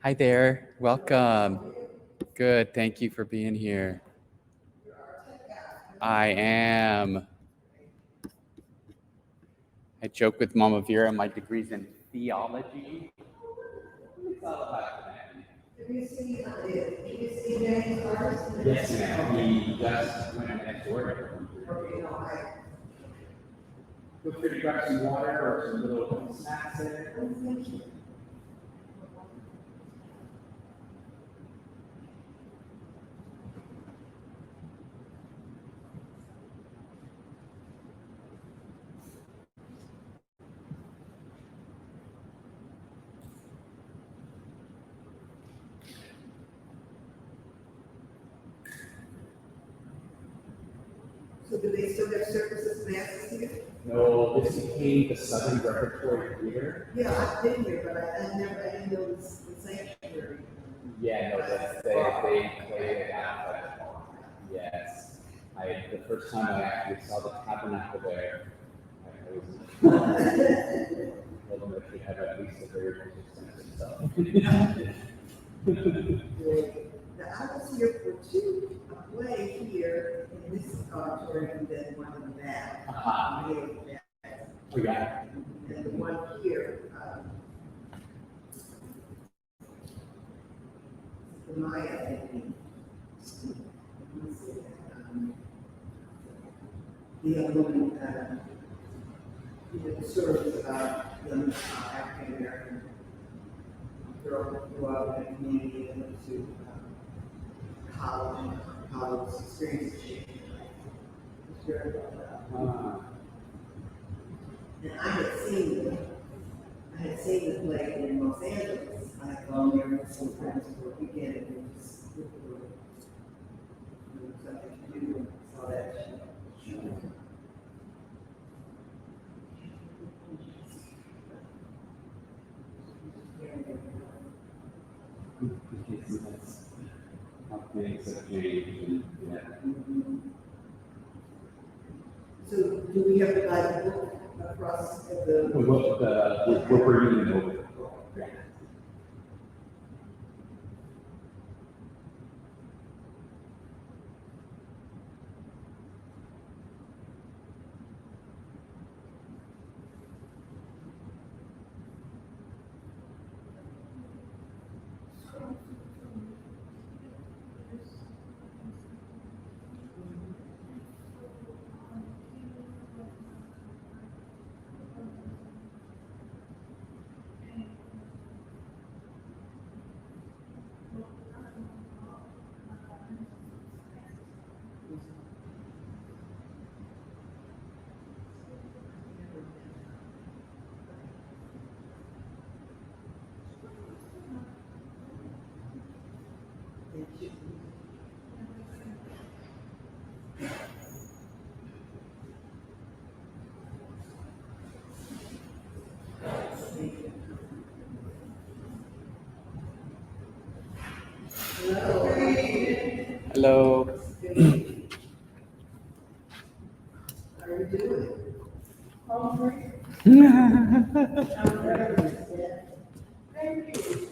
Hi there. Welcome. Good. Thank you for being here. I am. I joke with Mama Vera, my degree's in theology. It's all about that. Yes, ma'am. He just went next door. Feel free to grab some water or some little snacks there. So do they still have services masses here? No, this became the Southern Repertory Theater. Yeah, I've been here, but I didn't know the sanctuary. Yeah, no, they played it out. Yes. The first time I actually saw the tabernacle there, I was told them that you have at least a very extensive stuff. Now, I was here for a play here in this auditorium, and then one in the back. Yeah. And the one here, the Maya, I think. The other one, the stories about the African American girl who grew up in a community and went to college and college experience changed her life. It's very well done. And I had seen the play in Los Angeles. I had gone there with some friends for a weekend and it was something to do and saw that show. How things have changed. So do we have to buy the book across the? We're bringing it over. Yeah. Hello. How are you doing? Hungry? Thank you.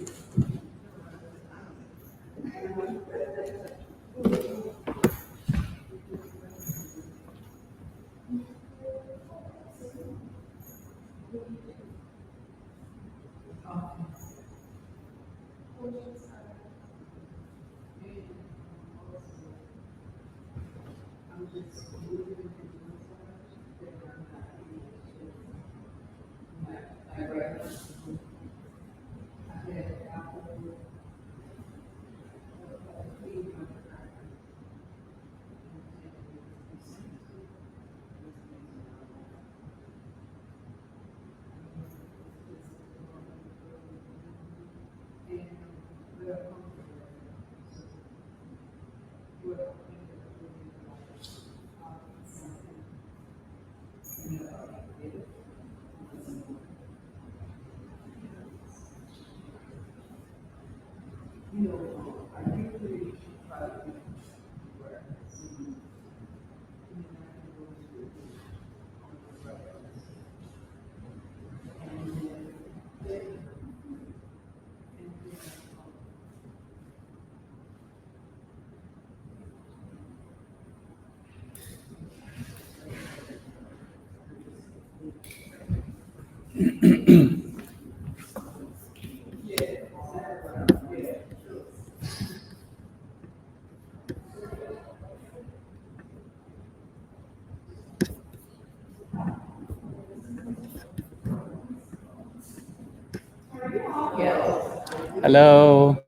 Hello.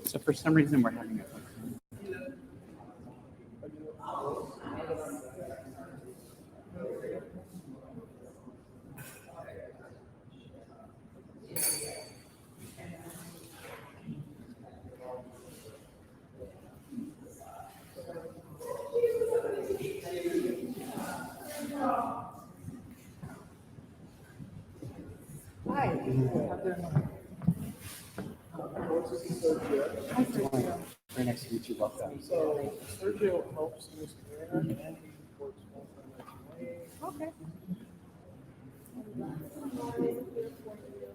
So for some reason we're having a right next to you, too. Welcome. So Sergio helps in this area and he works full time. Okay.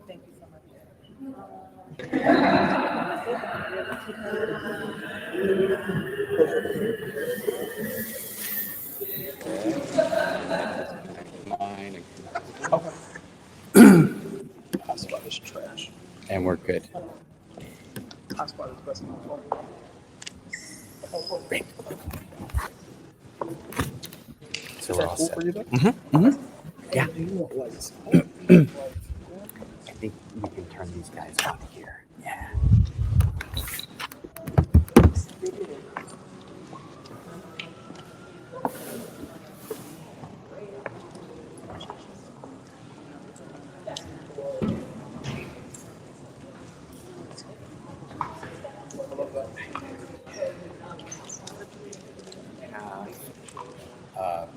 Thank you so much. Mine. Okay. Hotspot is trash. And we're good. Hotspot is best in the world. Great. So Is we're that all cool set. for you though? Yeah. Do you want lights? I think we can turn these guys on here. Yeah.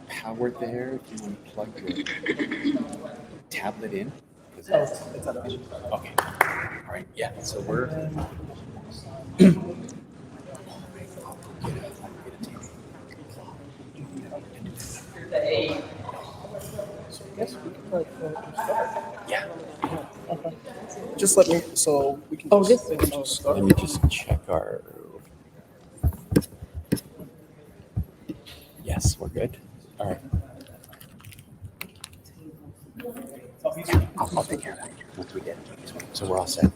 Power there if you want to plug your tablet in. It's at us. Okay. All right. Yeah. So we're. So I guess we can probably start. Yeah. Okay. Just let me, so we can just start. Let me just check our. Yes, we're good. All right. I'll take care of that once we get it. So we're all set.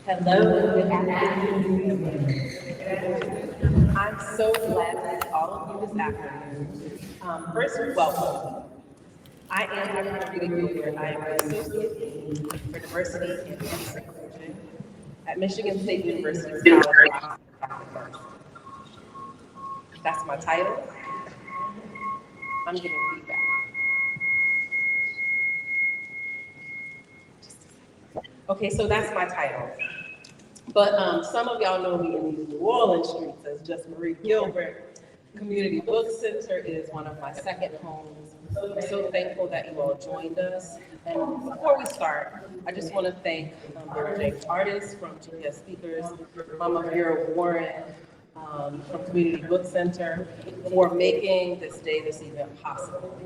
Hello and good afternoon. I'm so glad to see all of you this afternoon. First, welcome. I am Dr. Rita Gilbert. I am the Associate Dean for Diversity and Inclusion at Michigan State University's College of Arts. That's my title. I'm giving feedback. Okay, so that's my title. But some of y'all know me in these New Orleans streets as just Marie Gilbert. Community Book Center is one of my second homes. I'm so thankful that you all joined us. And before we start, I just want to thank Brother James Artist from GPS Speakers, Mama Vera Warren from Community Book Center for making this day, this event possible,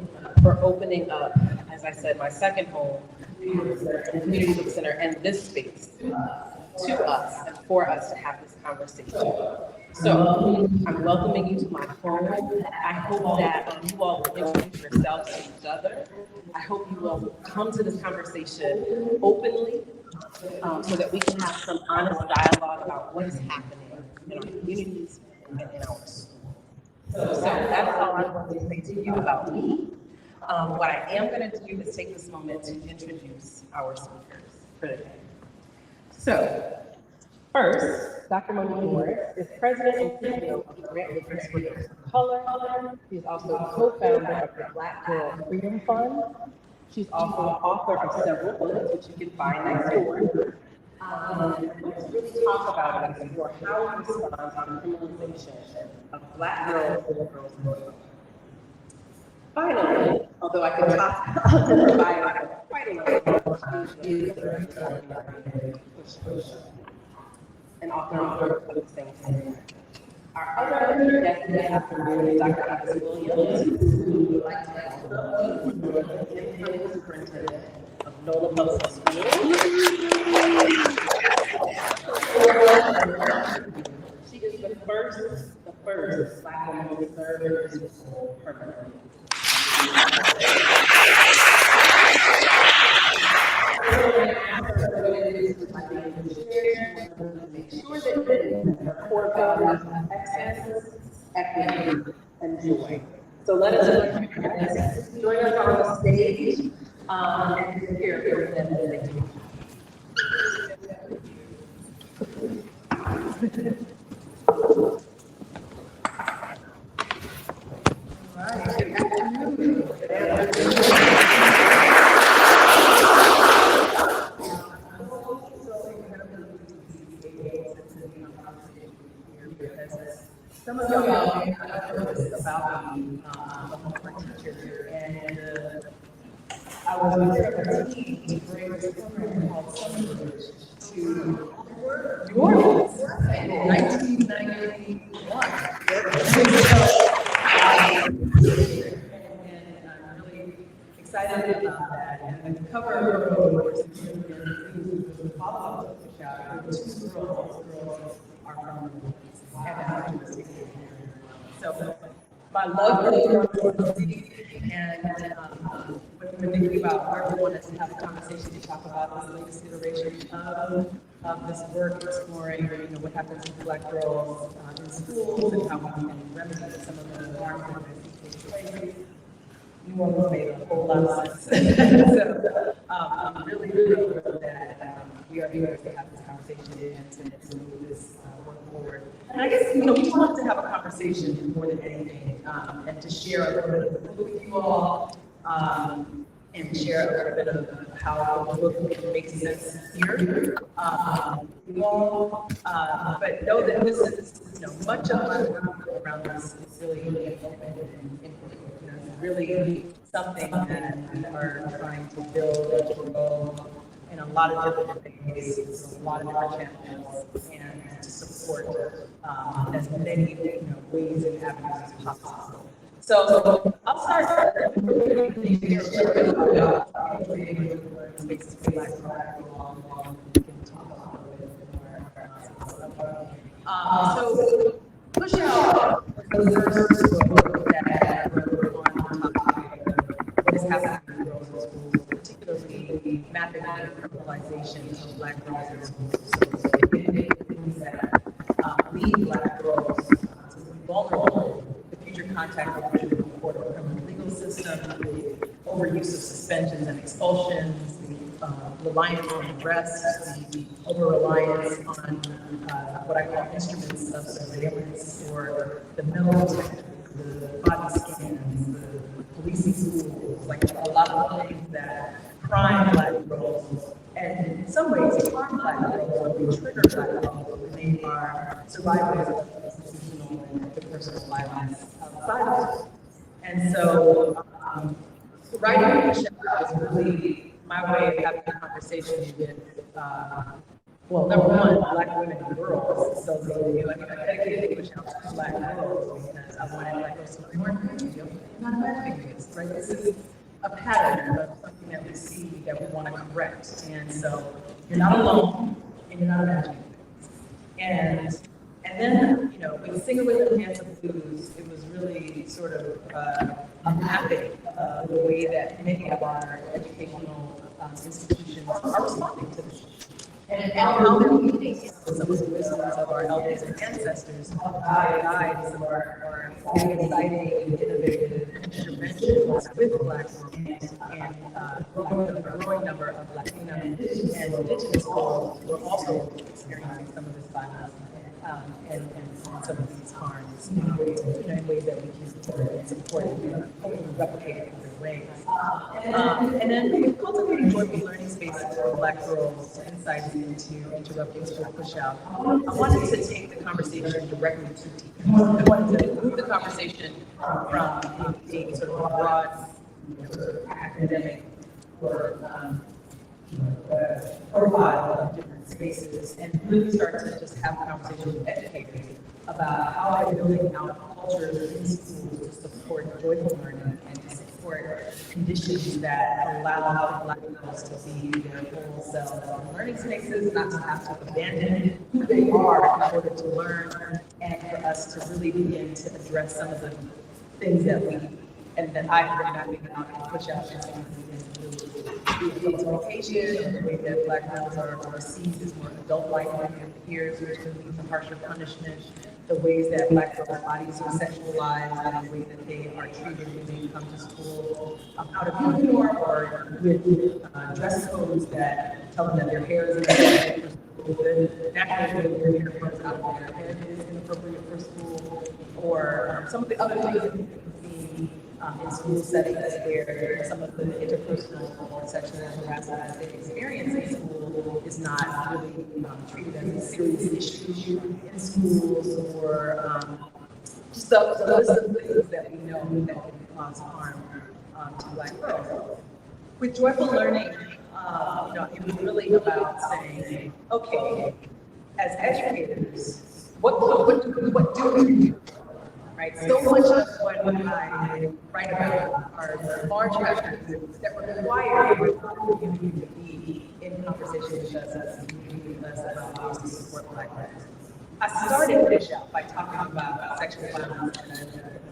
for opening up, as I said, my second home, the Community Book Center, and this space to us and for us to have this conversation. So I'm welcoming you to my home. I hope that you all will introduce yourselves to each other. I hope you will come to this conversation openly so that we can have some honest dialogue about what is happening in our communities and in our schools. So that's all I want to say to you about me. What I am going to do is take this moment to introduce our speakers for the day. So, first, Dr. Monique Morris is president and CEO of Grant Makers for Girls of Color. She's also co-founder of the Black Girl Freedom Fund. She's also the author of several books, which you can find next door. Let's really talk about it for how we respond to the criminalization of Black girls and girls in America. Finally, although I could talk about her bio for quite a while, she is an author of the same thing. Our other guest this afternoon is Dr. Alice Williams, who would like to welcome the incoming superintendent of NOLA Public Schools. She is the first Black woman to serve in this school permanently. Make sure that her core values of excellence, equity, and joy. So let us join us on the stage and hear from them as they do. Some of y'all may not have heard this about me, I'm a teacher, and I was a part of a team to bring this program called Summer Bridge to New Orleans in 1991. And I'm really excited about that. And the cover of the course is follow-up to the shout. Two girls are from so my love for the and when thinking about where we wanted to have a conversation to talk about this latest iteration of this work, exploring what happens to Black girls in schools and how we can remedy some of the harm that they take place. New Orleans made a whole lot of sense. So I'm really thrilled that we are able to have this conversation and to move this work forward. And I guess, we want to have a conversation more than anything, and to share a little bit of the book with you all, and share a little bit of how the book makes sense here. You all, but know that this is, much of my work around this is really open and input. It's really something that we are trying to build and grow in a lot of different ways, a lot of different channels, and to support as many ways and avenues as possible. So I'll start spaces for Black people. We can talk about a little bit more. So push out the first book that I wrote on the topic of what is happening in girls in schools, particularly mapping out criminalization of Black girls in schools. So things that lead Black girls to be vulnerable, the future contact with the court of criminal legal system, the overuse of suspensions and expulsions, the reliance on arrests, the over-reliance on what I call instruments of surveillance, or the metal detectors, the body scans, the policing schools, like a lot of things that prime Black girls, and in some ways harm Black girls or be triggered Black girls when they are survivors of institutional and interpersonal violence outside of school. And so writing the show is really my way of having a conversation with, well, number one, Black women and girls. So I dedicated the show to Black girls because I wanted Black girls to learn more, not imagining this, right? This is a pattern of something that we see that we want to correct. And so you're not alone and you're not imagining things. And then, with Singer with the Dance of Blues, it was really sort of a mapping of the way that many of our educational institutions are responding to this. And how they're leading some of the wisdoms of our elders and ancestors guide some of our exciting and innovative interventions with Black women and a growing number of Latina and Indigenous schools who are also experiencing some of this violence and some of these harms in ways that we can support and hopefully replicate it in other ways. And then with cultivating joyful learning spaces for Black girls, insights into interrupting school push-out, I wanted to take the conversation directly to teachers. I wanted to move the conversation from being sort of a broad academic or profile of different spaces and really start to just have a conversation with educators about how they're building out cultures in schools to support joyful learning and to support conditions that allow Black girls to be their full selves in learning spaces, not to have to abandon who they are in order to learn, and for us to really begin to address some of the things that I've been mapping out and push out in some of the education, the way that Black males are perceived as more adult-like than their peers, which can lead to harsher punishment, the ways that Black girls' bodies are sexualized, and the way that they are treated when they come to school out of uniform or with dress codes that tell them that their hair is inappropriate for school, the natural way their hair grows out of their head is inappropriate for school, or some of the other things that we see in school settings where some of the interpersonal or sexual harassment that they experience in school is not really treated as a serious issue in schools, or just those are the things that we know that can cause harm to Black girls. With joyful learning, it was really about saying, okay, as educators, what do we do? Right? So much of what I write about are large factors that require the community to be in conversation with us as a community with us about ways to support Black girls. I started this out by talking about sexual violence and an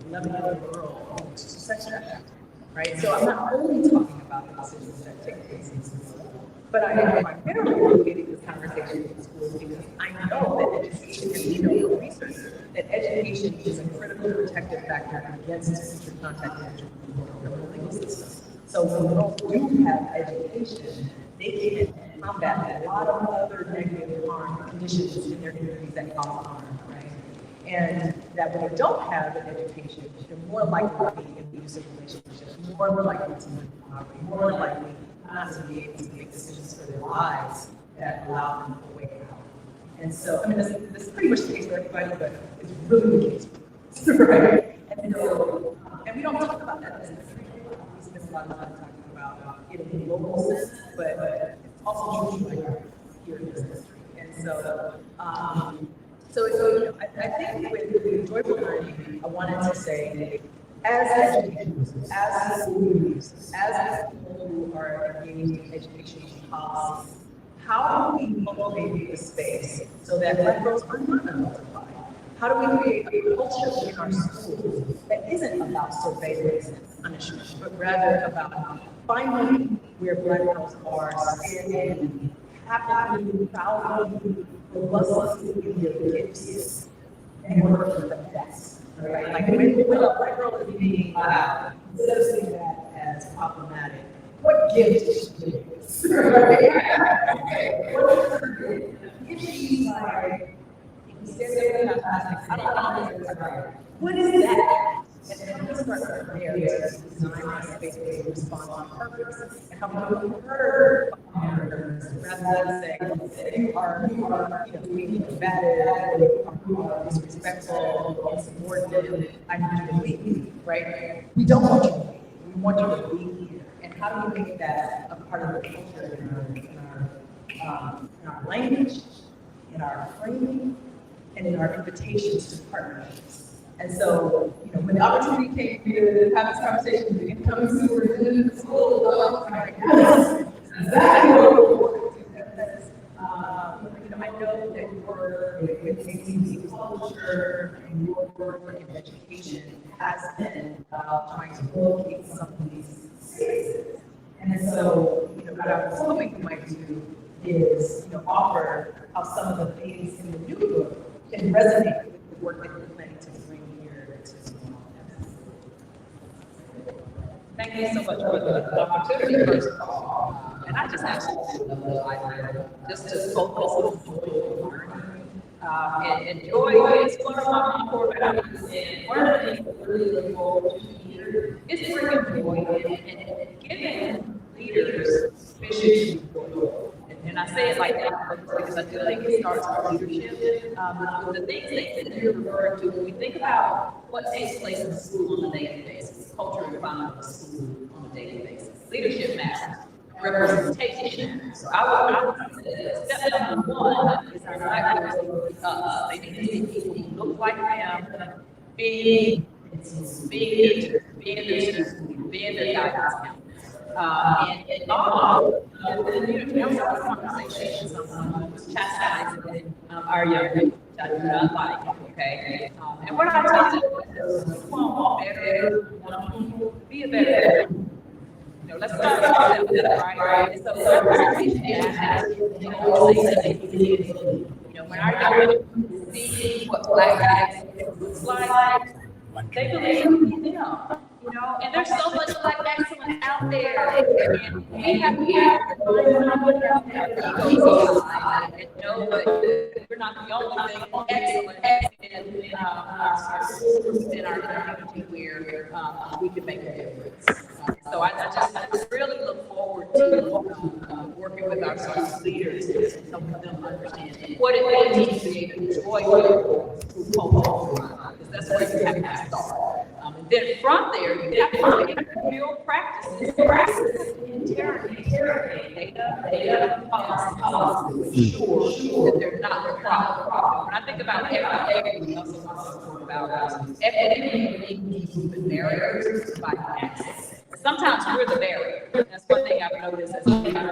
11-year-old girl who was sex trafficked. Right? So I'm not only talking about the decisions that take place in school, but I am primarily creating this conversation in schools because I know that education, and we know from research, that education is a critical protective factor against future contact with the criminal legal system. So when girls do have education, they can combat a lot of other negative harm conditions in their communities that cause harm, right? And that when they don't have an education, they're more likely to be in abusive relationships, more likely to live in poverty, more likely not to be able to make decisions for their lives that allow them to wake up. And so, this is pretty much the case for everybody, but it's really the case for us, right? And so, and we don't talk about that as a country. We spend a lot of time talking about it in a global sense, but it's also true here in this country. And so, I think with joyful learning, I wanted to say, as educators, as school leaders, as people who are engaged in education policies, how do we cultivate the space so that Black girls are not multiplied? How do we create a culture in our schools that isn't about surveillance and punishment, but rather about finding where Black girls are standing, happily, proudly, robustly in their gifts, and working the best? Right? Like when a Black girl is being loud, instead of seeing that as problematic, what gift is she doing? Right? What is her gift? If she's like, I don't know what is that? And how do we start from there to design our space to respond on purpose? And how we move her rather than saying you are being combative, you are disrespectful, insubordinate, I need you to leave, right? We don't want you to leave. We want you to be here. And how do we make that a part of the culture in our language, in our framing, and in our invitations to partnerships? And so, when the opportunity came for you to have this conversation with the incoming superintendent of the school, I was like, yes, exactly what we want to do. Because, I know that with CBC culture and your work in education has been about trying to locate some of these spaces. And so, what I was hoping you might do is, offer how some of the things in the new book can resonate with the work that you're planning to bring here to Small. Thank you so much for the opportunity, first of all. And I just absolutely love the idea just to focus on joy learning. And joy is one of my core values. And one of the things that really look forward to here is bringing joy and giving leaders vision to joy. And I say it like that because I feel like it starts with leadership. The things that you're referring to, when we think about what takes place in school on a daily basis, culture and environment of school on a daily basis, leadership matters, representation matters. So I would say step number one is our Black girls need to be us. They need to see people who look like them, being leaders, being their students, being their guidance counselors. And all there was a conversation someone was chastising our young people, which I do not like, okay? And what I tell them is, you want better young people, be a better let's start with that, right? And so representation matters. They always say that, when our young people see what Black excellence looks like, they believe in them. And there's so much Black excellence out there, and we have to and know that we're not the only thing excellent in our schools, in our community where we can make a difference. So I just really look forward to working with our school leaders and helping them understand what it means to be able to enjoy culture, because that's where you have to start. And then from there, you have to take real practices, interrogate data, policy, ensure that they're not the problem. When I think about equity, we also want to talk about equity being barriers to access. Sometimes we're the barrier. That's one thing I've noticed as a leader,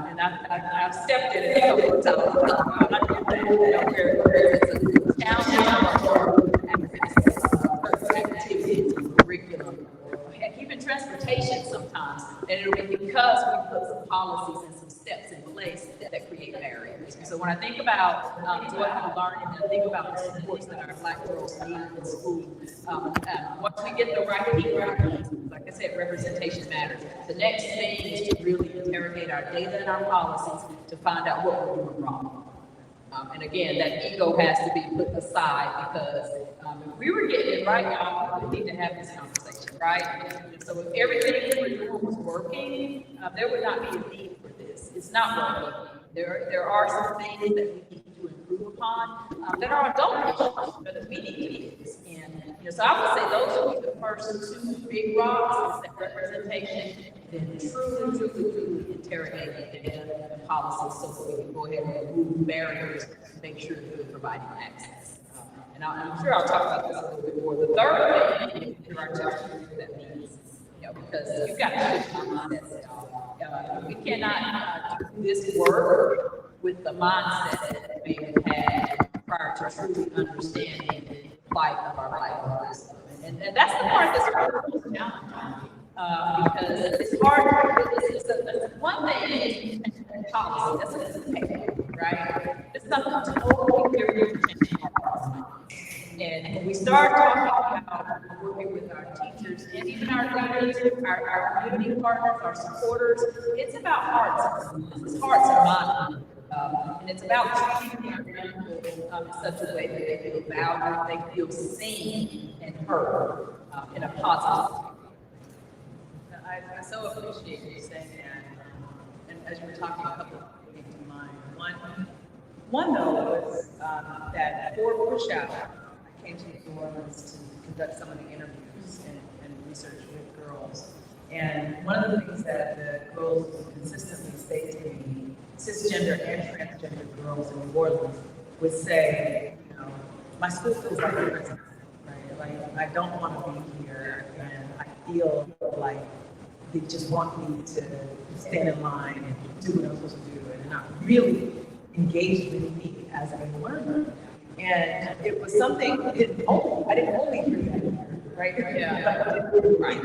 and I've stepped in it a couple of times. I do that, where it's a challenge, activities, curriculum, even transportation sometimes, and it'll be because we put some policies and some steps in place that create barriers. So when I think about joyful learning, and I think about the supports that our Black girls need in school, once we get the right people, like I said, representation matters. The next thing is to really interrogate our data and our policies to find out what we're doing wrong. And again, that ego has to be put aside, because if we were getting it right, y'all, we need to have this conversation, right? And so if everything we were doing was working, there would not be a need for this. It's not working. There are some things that we need to improve upon that are adult issues that we need to fix. And so I would say those would be the first two big rocks: is that representation, then truly interrogate the data and policies, so that we can go ahead and remove barriers to make sure that we're providing access. And I'm sure I'll talk about this a little bit more. The third thing is to articulate what that means, because you've got to shift mindsets, y'all. We cannot do this work with the mindset that we had prior to truly understanding the plight of our Black girls. And that's the part that's really challenging. Because it's hard. It's one thing in policy, that's a paper, right? It's something totally different. And when we start talking about working with our teachers and even our leaders, our community partners, our supporters, it's about hearts. It's hearts and minds. And it's about treating our young people in such a way that they feel valued, they feel seen and heard in a positive way. I so appreciate you saying that. And as you were talking, a couple of things came to mind. One though was that for Push Out, I came to New Orleans to conduct some of the interviews and research with girls. And one of the things that the girls would consistently say to me, cisgender and transgender girls in New Orleans, would say, my school feels like a prison, right? Like, I don't want to be here, and I feel like they just want me to stand in line and do what I'm supposed to do, and not really engaged with me as a learner. And it was something, I didn't only hear that, right? Yeah. Right.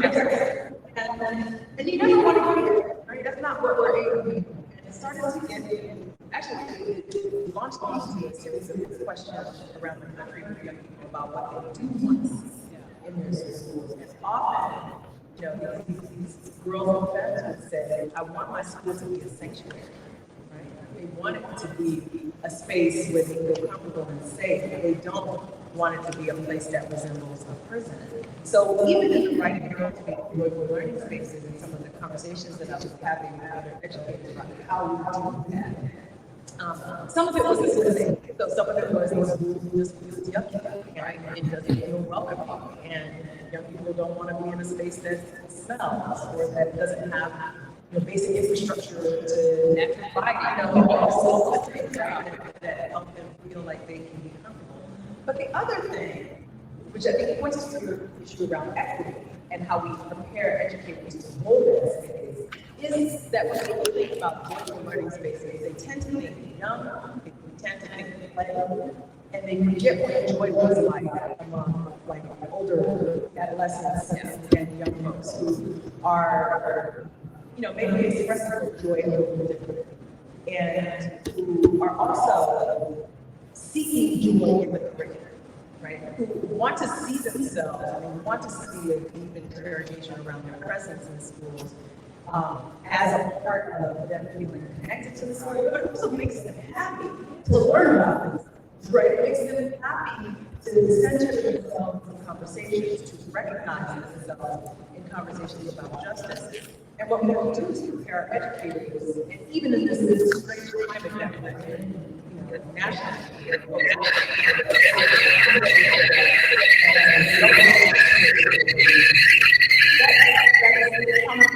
And you never want to hear it, right? That's not what we're able to do. And it started to get, actually, it launched into a series of questions around the country for young people about what they do want to see in their schools. And often, you know, these girls and parents would say, I want my school to be a sanctuary. They want it to be a space where they feel comfortable and safe. They don't want it to be a place that resembles a prison. So even in the writing Cultivating joyful learning spaces and some of the conversations that I was having with other educators about how we do that, some of it was specific. So some of it was just yucky, right? It doesn't feel welcoming, and young people don't want to be in a space that smells or that doesn't have basic infrastructure to all the things that help them feel like they can be comfortable. But the other thing, which I think points to your issue around equity and how we prepare educators to hold that space, is that when people think about joyful learning spaces, they tend to think young, they tend to think play, and they forget what joy was like among older adolescents and young folks who are maybe expressing joy a little differently, and who are also seeking joy in the curriculum, right? Who want to see themselves and want to see a deep interrogation around their presence in schools as a part of them feeling connected to the school, but it also makes them happy to learn about themselves, right? It makes them happy to center themselves in conversations, to recognize themselves in conversations about justice. And what we want to do is prepare our educators, and even in this strange climate that we're in, nationally,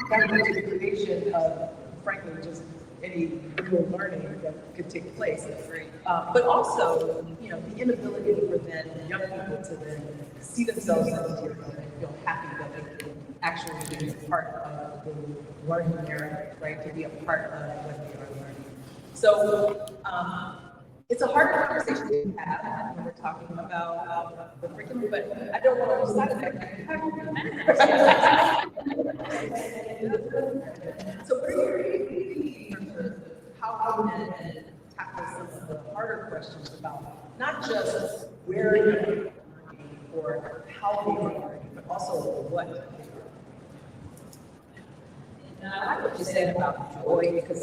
that is the creation of, frankly, just any real learning that could take place. But also, the inability for then young people to then see themselves as a and feel happy that they can actually be a part of the learning narrative, right? To be a part of what they are learning. So it's a hard conversation to have when we're talking about the curriculum, but I don't want to lose sight of that. So what are you thinking in terms of how we can tackle some of the harder questions about not just where you're learning or how they are learning, but also what? I like what you said about joy, because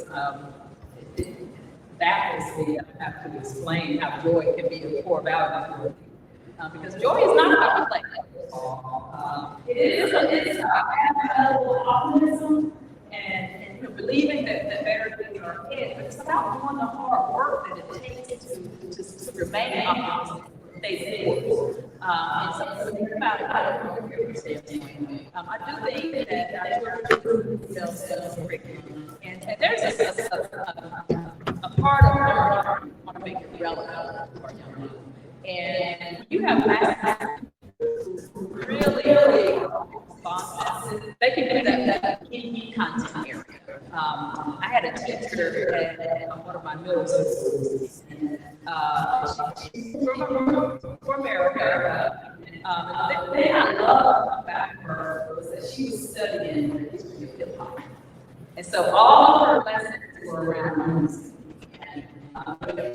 that is the, I have to explain how joy can be a core value. Because joy is not about play. It's about optimism and believing that better things are ahead, but it's about doing the hard work that it takes to remain optimistic. And so think about it from a career standpoint. I do think that our children themselves curriculum, and there's a part of learning want to make it relevant to our young people. And you have classes who really responsive. They can do that in content area. I had a teacher at one of my middle schools. She's from America. The thing I loved about her was that she was studying the history of hip hop. And so all of her lessons were around music.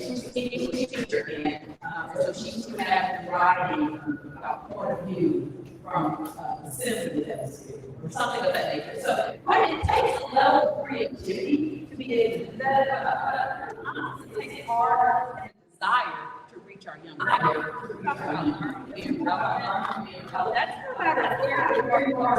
She was an English teacher, and so she would have the writing about point of view from the symphony that was or something of that nature. So it takes a level of creativity to be able to do that. It takes hard and desire to reach our young people. Talk about being relevant. That's no matter where you are.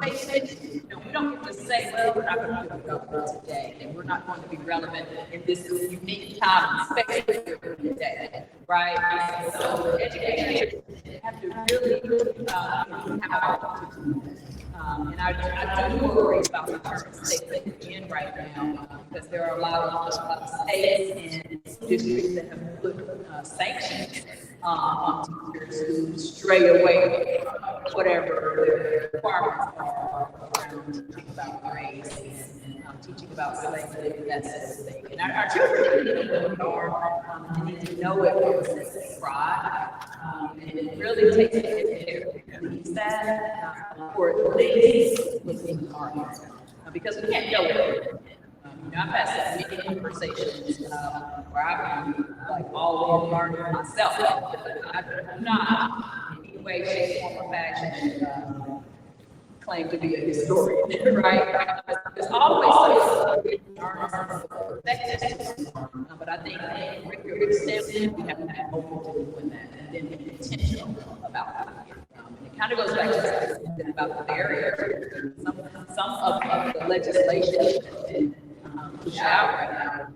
We don't get to say, well, we're not going to be relevant today, and we're not going to be relevant in this unique time and space today, right? So educators have to really have to do that. And I do worry about the current state that we're in right now, because there are a lot of states and districts that have put sanctions on teachers who stray away whatever their requirements are around teaching about race and teaching about slavery, that sort of thing. And our children need to know who we are, they need to know it from a sense of pride. And it really takes care of believes that, or at least looks in the heart. Because we can't know it. I've had some many conversations where I've been like all in learning myself. I'm not in any way, shape, form, or fashion claim to be a historian, right? There's always something but I think if you're extended, we have to be open to doing that and then be intentional about that. And it kind of goes back to about the barriers. Some of the legislation and push out right now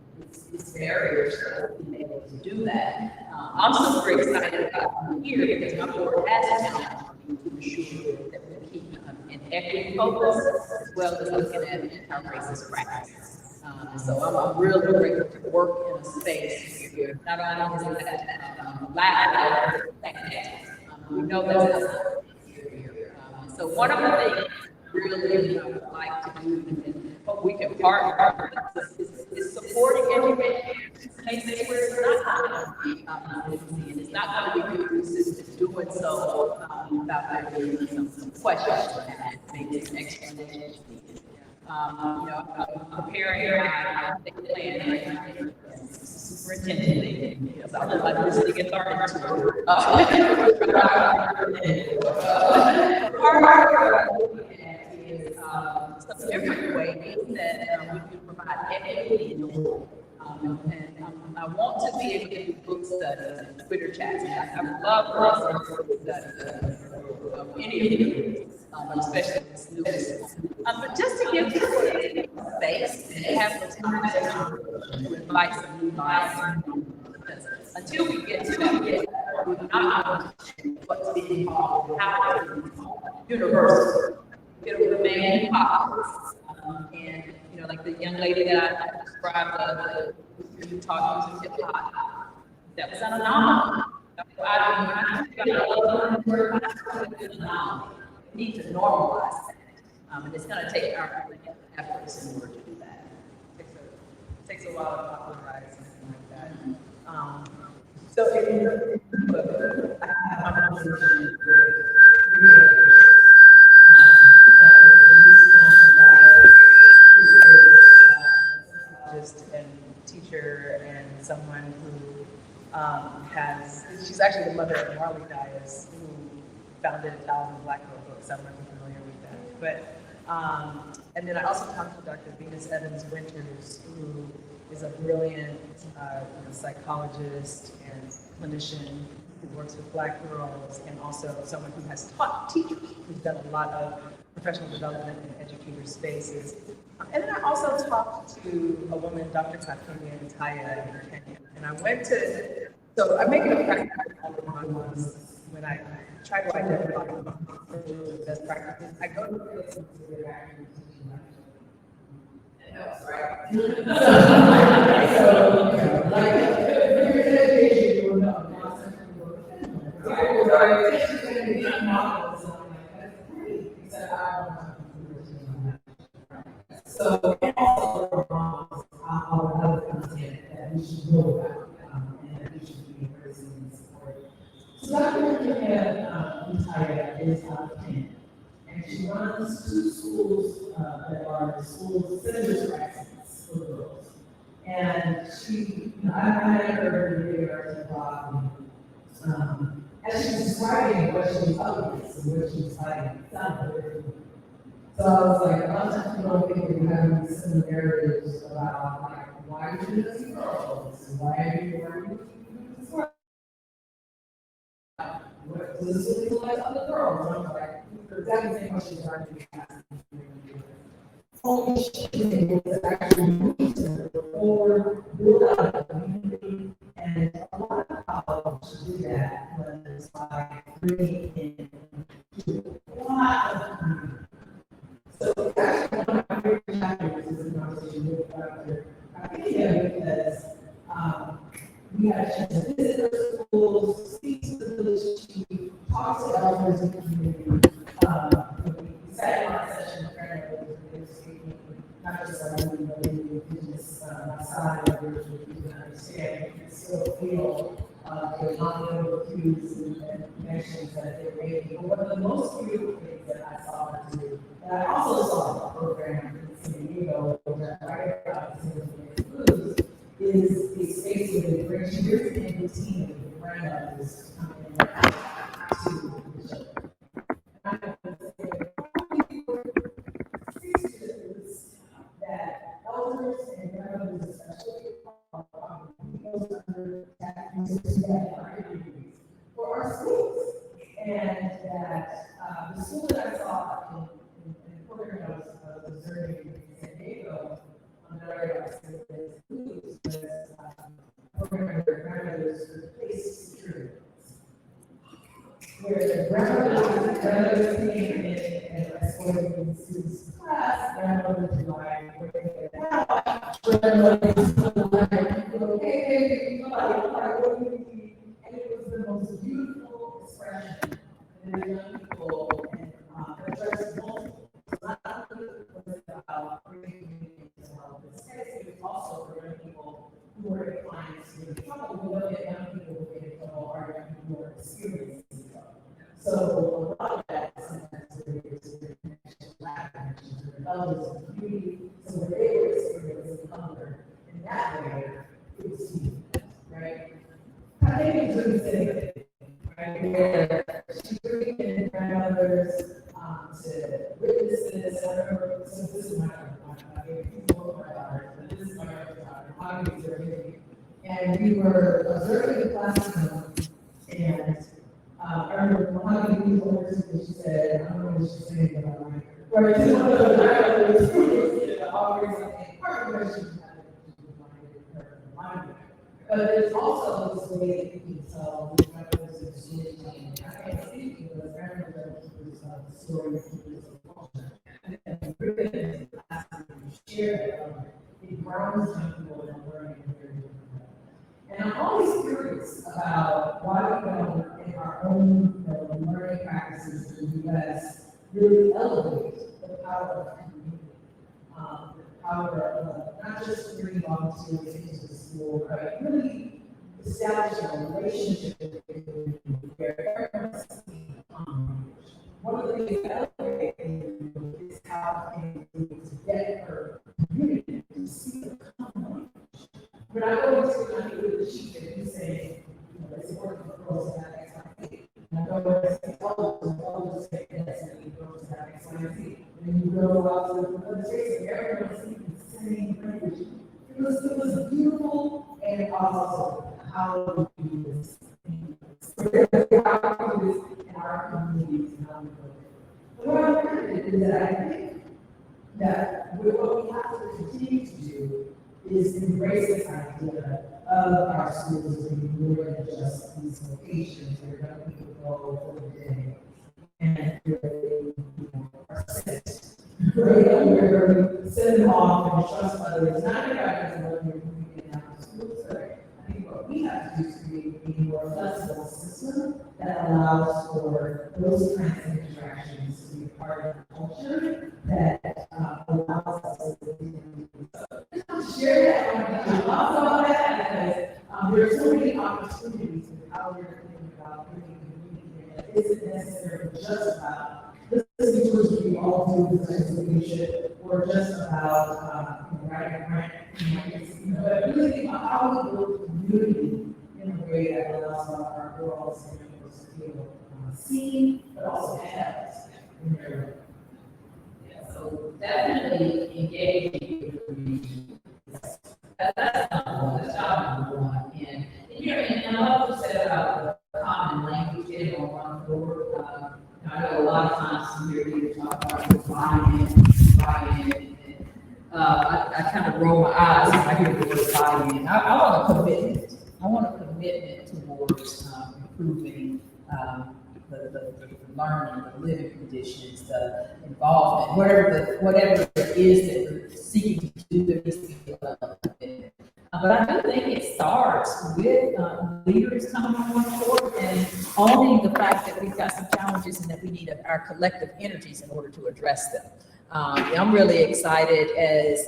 is barriers to being able to do that. I'm super excited about here because my board has challenged me to ensure that we keep an equity focus as well as looking at anti-racist practices. So I'm really grateful to work in a space here. Not only is that lack we know that's here. So one of the things really I would like to do and hope we can partner is supporting education. Places where it's not going to be and it's not going to be consistent doing so without there being some questions and maybe some explanations. I'm preparing my plan right now. Superintendent, because I would like this to get started. Some different ways that we can provide equity and I want to be able to do book studies and Twitter chats. I would love for us to do studies of any of you, especially this newest. But just to give people a space and have those conversations to invite some new minds. Until we get to that point, we're not going to what's being called how universal. It'll remain pockets. And like the young lady that I described, who taught music hip hop, that was an anomaly. We need to normalize that. And it's going to take our efforts in order to do that. It takes a while to popularize something like that. So I have a position just a teacher and someone who she's actually the mother of Marley Dias, who founded 1,000 Black Girl Books. I don't know if you're familiar with that. But, and then I also talked to Dr. Venus Evans Winters, who is a brilliant psychologist and clinician who works with Black girls, and also someone who has taught teachers, who's done a lot of professional development in educator spaces. And then I also talked to a woman, Dr. Katumia Ntaya in Kenya. And I went to, so I make it a practice when I try to identify the best practices. I go to places where they're actually teaching life. It helps, right? So, like, if you're in education, you will know. So, also our other content that we should know about and that we should be embracing and supporting. So Dr. Ntaya is out of 10, and she runs 2 schools that are the schools centers for excellence for girls. And she, I met her in the University of as she was describing what she was up against and what she was fighting, it sounded very familiar. So I was like, a lot of times people don't think that we have these similarities about like why you do this girls and why are you doing this work? What does this look like other girls? And I was like, exactly the same question that I asking. Only she was actually moving to or build out a community, and a lot of colleges do that was by bringing in a lot of community. So actually, one of my favorite chapters is a conversation with Dr. Katumia because we had a chance to visit her schools, speak to the village chief, talk to elders in the community. We sat in our session, not just our still feel the non-verbal cues and connections that they're making. But one of the most beautiful things that I saw her do, that I also saw a program in San Diego, that I read about blues, is the space where they bring cheers and routine of the grandmothers to come in to the show. I have to say, that elders and grandmothers especially for our schools, and that the school that I saw in the program I was observing in San Diego, that I was a program where grandmothers replaced security where the grandmothers came in and escorted the students to class, grandmothers were like, we're going to get out, grandmothers were like, hey, what do you need? And it was the most beautiful expression in the young people and addressed multiple. So not only was it about bringing community to health, it was also for young people who were inclined to trouble. We look at young people who get in trouble, are young people who are experiencing trouble. So a lot of that is sometimes very connection, lack of connection to their elders and community. So when they were experiencing hunger in that way, it was deep, right? I think it's really saying, right? Where she's bringing in grandmothers to witness this. I remember, so this is my favorite daughter, but this is my other daughter, Holly is her baby. And we were observing the classroom, and I remember Mahogany told her something, she said, I don't know what she's saying, but I like her. Right, she's one of those grandmothers, always something, part of what she's reminded her. But there's also this way that you can tell the grandmothers and storytelling. I can't speak because grandmothers are the story of people's culture. And really, in the class, you share it grounds young people in learning in a very different way. And I'm always curious about why we don't, in our own learning practices in the U.S., really elevate the power of community, the power of not just bringing volunteers into the school, but really establishing a relationship with the community where everyone's one of the things that elevate is how can we to get her community to see the common. When I go into the country with the chief and he's saying, it's important for girls to have X, Y, Z. And I go and say, oh, say yes, and girls to have X, Y, Z. And then you go out to other states and everyone's speaking the same language. It was beautiful, and also how we do this. How we do this in our communities and how we do it. But what I'm thinking is that I think that what we have to continue to do is embrace this idea of our schools as being more than just these locations where young people go for the day and where they are sent. Right? Where we send them off and trust others. Not everybody doesn't know you're moving in and out of schools, but I think what we have to do is create a more flexible system that allows for those kinds of interactions to be part of the culture that allows us to share that. I love all that because there's so many opportunities with how we're thinking about bringing community that isn't necessarily just about this is what we all do as leadership, or just about writing grant, but really think about how we build community in a way that allows our girls and girls to feel seen, but also held in their work. Yeah, so definitely engaging with the community. That's job number one. And and I love what you said about the common language getting on one floor. I know a lot of times you hear people talk about buy-in. I kind of roll my eyes when I hear the word buy-in. I want a commitment. I want a commitment towards improving the learning, the living conditions, the involvement, whatever it is that we're seeking to do, there needs to be a commitment. But I do think it starts with leaders coming on one board and owning the fact that we've got some challenges and that we need our collective energies in order to address them. I'm really excited as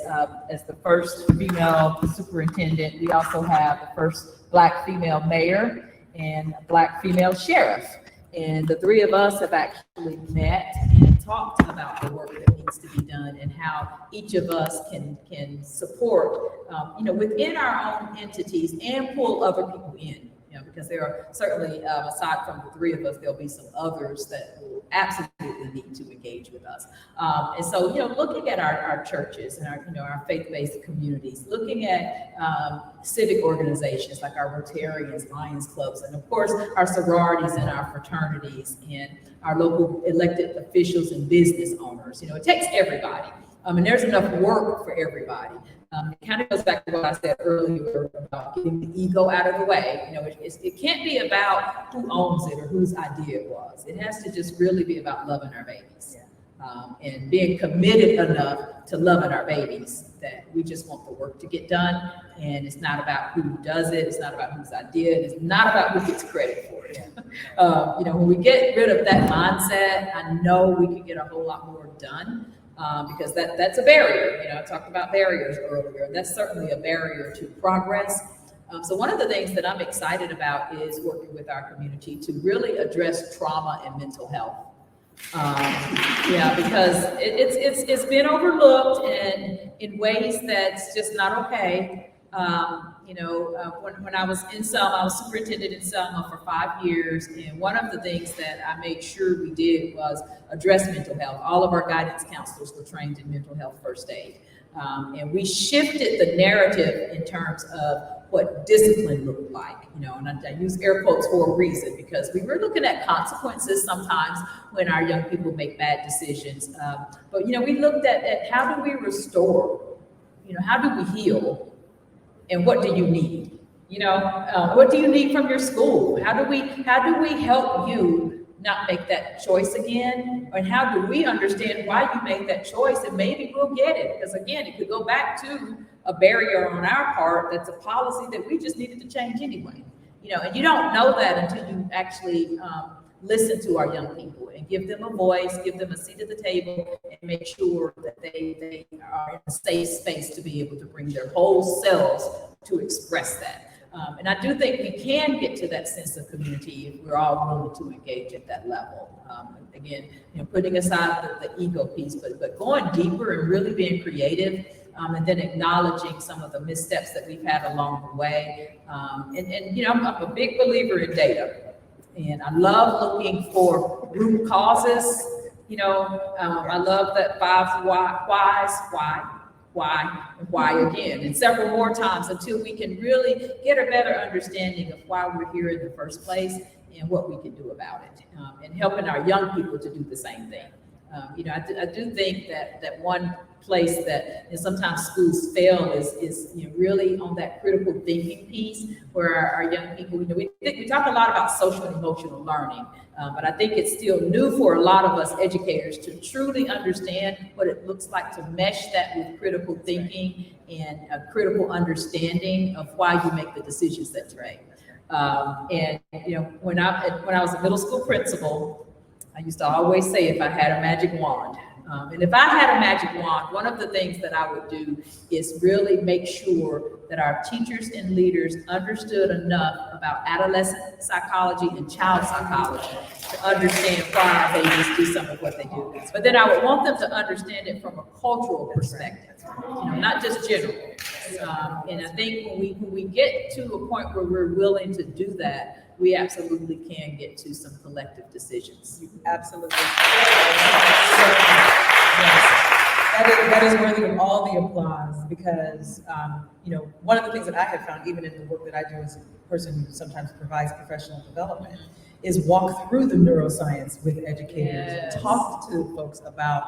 the first female superintendent. We also have the first Black female mayor and a Black female sheriff. And the three of us have actually met and talked about the work that needs to be done and how each of us can support, within our own entities and pull other people in. Because there are certainly, aside from the three of us, there'll be some others that will absolutely need to engage with us. And so, looking at our churches and our faith-based communities, looking at civic organizations like our Rotarians, Lions Clubs, and of course, our sororities and our fraternities and our local elected officials and business owners. It takes everybody. And there's enough work for everybody. It kind of goes back to what I said earlier about getting the ego out of the way. It can't be about who owns it or whose idea it was. It has to just really be about loving our babies. And being committed enough to loving our babies that we just want the work to get done. And it's not about who does it. It's not about whose idea. It's not about who gets credit for it. When we get rid of that mindset, I know we can get a whole lot more done. Because that's a barrier. I talked about barriers earlier. That's certainly a barrier to progress. So one of the things that I'm excited about is working with our community to really address trauma and mental health. Because it's been overlooked and in ways that's just not okay. When I was in Selma, I was superintendent in Selma for 5 years. And one of the things that I made sure we did was address mental health. All of our guidance counselors were trained in mental health first aid. And we shifted the narrative in terms of what discipline looked like, and I use air quotes for a reason, because we were looking at consequences sometimes when our young people make bad decisions. But we looked at how do we restore, how do we heal? And what do you need? What do you need from your school? How do we help you not make that choice again? And how do we understand why you made that choice? And maybe we'll get it. Because again, it could go back to a barrier on our part that's a policy that we just needed to change anyway. And you don't know that until you actually listen to our young people and give them a voice, give them a seat at the table, and make sure that they are in a safe space to be able to bring their whole selves to express that. And I do think we can get to that sense of community if we're all willing to engage at that level. Again, putting aside the ego piece, but going deeper and really being creative, and then acknowledging some of the missteps that we've had along the way. I'm a big believer in data. And I love looking for root causes. I love that 5 whys, and why again, and several more times until we can really get a better understanding of why we're here in the first place and what we can do about it, and helping our young people to do the same thing. I do think that one place that sometimes schools fail is really on that critical thinking piece, where our young people, we talk a lot about social and emotional learning, but I think it's still new for a lot of us educators to truly understand what it looks like to mesh that with critical thinking and a critical understanding of why you make the decisions that you make. When I was a middle school principal, I used to always say if I had a magic wand. And if I had a magic wand, one of the things that I would do is really make sure that our teachers and leaders understood enough about adolescent psychology and child psychology to understand why our babies do some of what they do. But then I would want them to understand it from a cultural perspective, not just general. And I think when we get to a point where we're willing to do that, we absolutely can get to some collective decisions. Absolutely. Yes. That is worthy of all the applause, because one of the things that I have found, even in the work that I do as a person who sometimes provides professional development, is walk through the neuroscience with educators, Yes. talk to folks about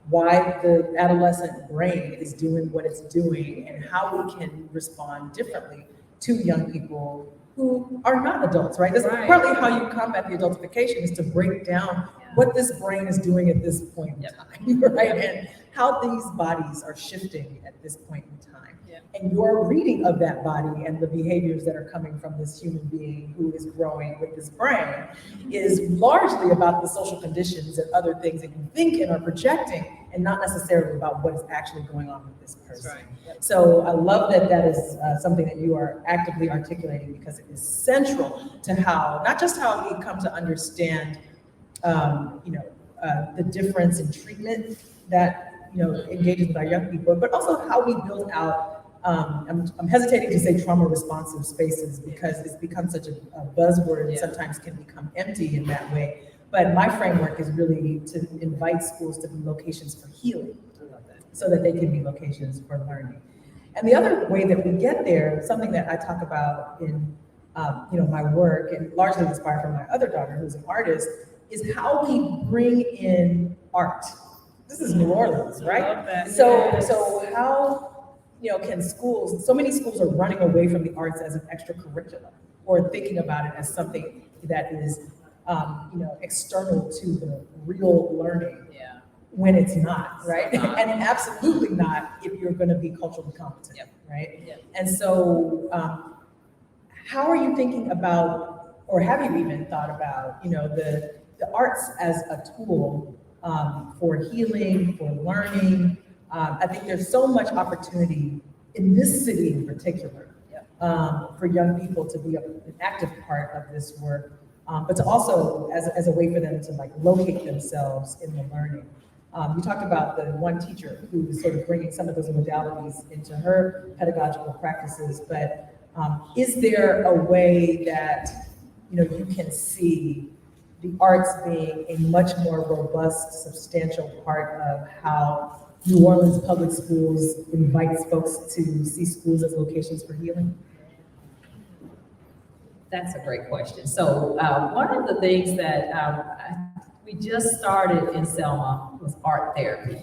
why the adolescent brain is doing what it's doing and how we can respond differently to young people who are not adults, right? That's Right. partly how you combat the adultification, is to break down what this brain is doing at this point in time, right? And how these bodies are shifting at this point in time. Yeah. And your reading of that body and the behaviors that are coming from this human being who is growing with this brain is largely about the social conditions and other things that you think and are projecting, and not necessarily about what is actually going on with this person. Right. So I love that that is something that you are actively articulating, because it is central to how, not just how we come to understand, the difference in treatment that, engages with our young people, but also how we build out, I'm hesitating to say trauma responsive spaces, because it's become such a buzzword and sometimes can become empty in that way. But my framework is really to invite schools to be locations for healing, so that they can be locations for learning. And the other way that we get there, something that I talk about in my work, and largely inspired from my other daughter, who's an artist, is how we bring in art. This is New Orleans, right? So how can schools? So many schools are running away from the arts as an extracurricular, or thinking about it as something that is external to the real learning. Yeah. When it's not, right? And absolutely not if you're going to be culturally competent, right? Yep. And so, how are you thinking about, or have you even thought about, the arts as a tool for healing, for learning? I think there's so much opportunity in this city in particular for young people to be an active part of this work, but to also as a way for them to locate themselves in the learning. You talked about the one teacher who was sort of bringing some of those modalities into her pedagogical practices, but is there a way that you can see the arts being a much more robust, substantial part of how New Orleans public schools invites folks to see schools as locations for healing? That's a great question. So one of the things that we just started in Selma was art therapy.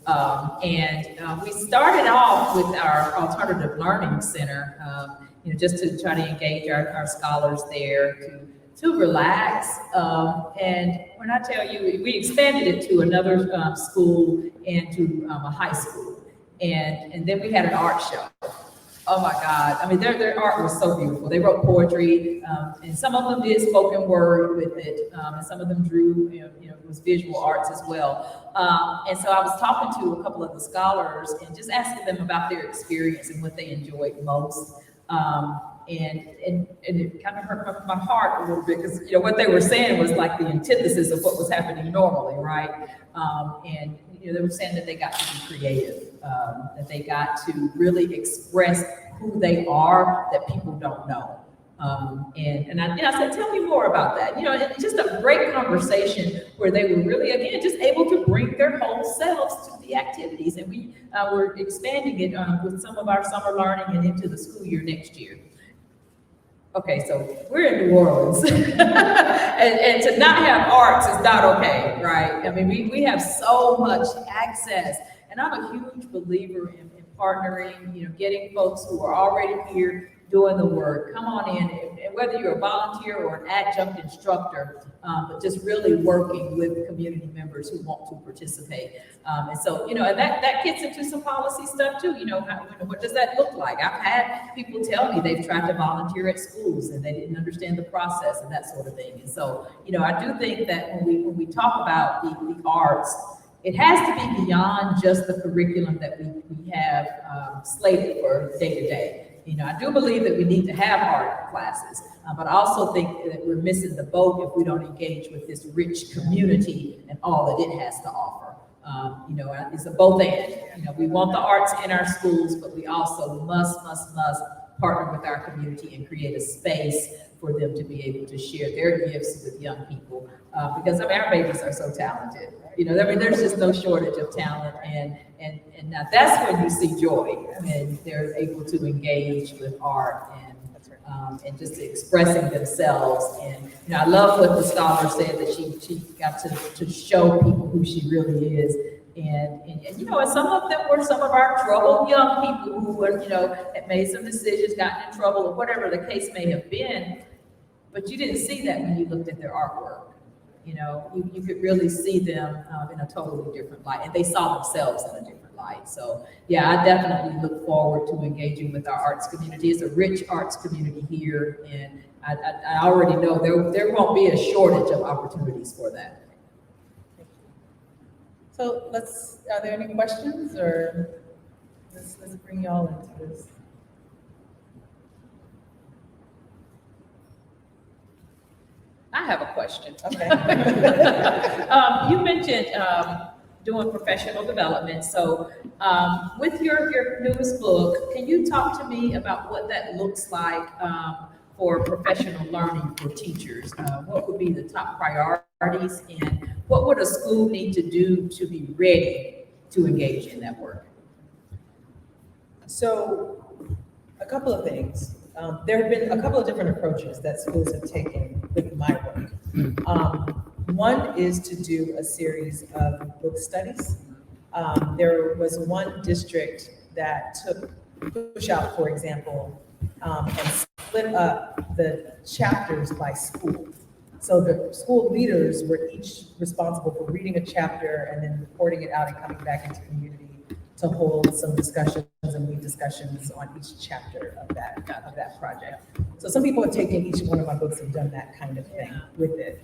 And we started off with our alternative learning center, just to try to engage our scholars there to relax. And when I tell you, we expanded it to another school and to a high school. And then we had an art show. Oh my God. I mean, their art was so beautiful. They wrote poetry, and some of them did spoken word with it, and some of them drew, it was visual arts as well. And so I was talking to a couple of the scholars and just asking them about their experience and what they enjoyed most. And it kind of hurt my heart a little bit, because what they were saying was like the antithesis of what was happening normally, right? And they were saying that they got to be creative, that they got to really express who they are that people don't know. And I said, tell me more about that. And just a great conversation where they were really, again, just able to bring their whole selves to the activities. And we were expanding it with some of our summer learning and into the school year next year. Okay, so we're in New Orleans, and to not have arts is not okay, right? I mean, we have so much access, and I'm a huge believer in partnering, getting folks who are already here doing the work, come on in, and whether you're a volunteer or an adjunct instructor, but just really working with community members who want to participate. And so, and that gets into some policy stuff too. What does that look like? I've had people tell me they've tried to volunteer at schools and they didn't understand the process and that sort of thing. And so, I do think that when we talk about the arts, it has to be beyond just the curriculum that we have slated for day to day. I do believe that we need to have art classes, but I also think that we're missing the boat if we don't engage with this rich community and all that it has to offer. It's a both and. We want the arts in our schools, but we also must partner with our community and create a space for them to be able to share their gifts with young people. Because our babies are so talented. There's just no shortage of talent, and now that's when you see joy, and they're able to engage with art and just expressing themselves. And I love what the scholar said, that she got to show people who she really is. And some of them were some of our troubled young people who were, had made some decisions, gotten in trouble, or whatever the case may have been. But you didn't see that when you looked at their artwork. You know, you could really see them in a totally different light, and they saw themselves in a different light. So yeah, I definitely look forward to engaging with our arts community. It's a rich arts community here, and I already know there won't be a shortage of opportunities for that. So are there any questions, or let's bring y'all into this? I have a question. Okay. You mentioned doing professional development. So with your newest book, can you talk to me about what that looks like for professional learning for teachers? What would be the top priorities, and what would a school need to do to be ready to engage in that work? So a couple of things. There have been a couple of different approaches that schools have taken with my work. One is to do a series of book studies. There was one district that took Push Out, for example, and split up the chapters by school. So the school leaders were each responsible for reading a chapter and then reporting it out and coming back into community to hold some discussions and lead discussions on each chapter of that project. So some people have taken each one of my books and done that kind of thing with it.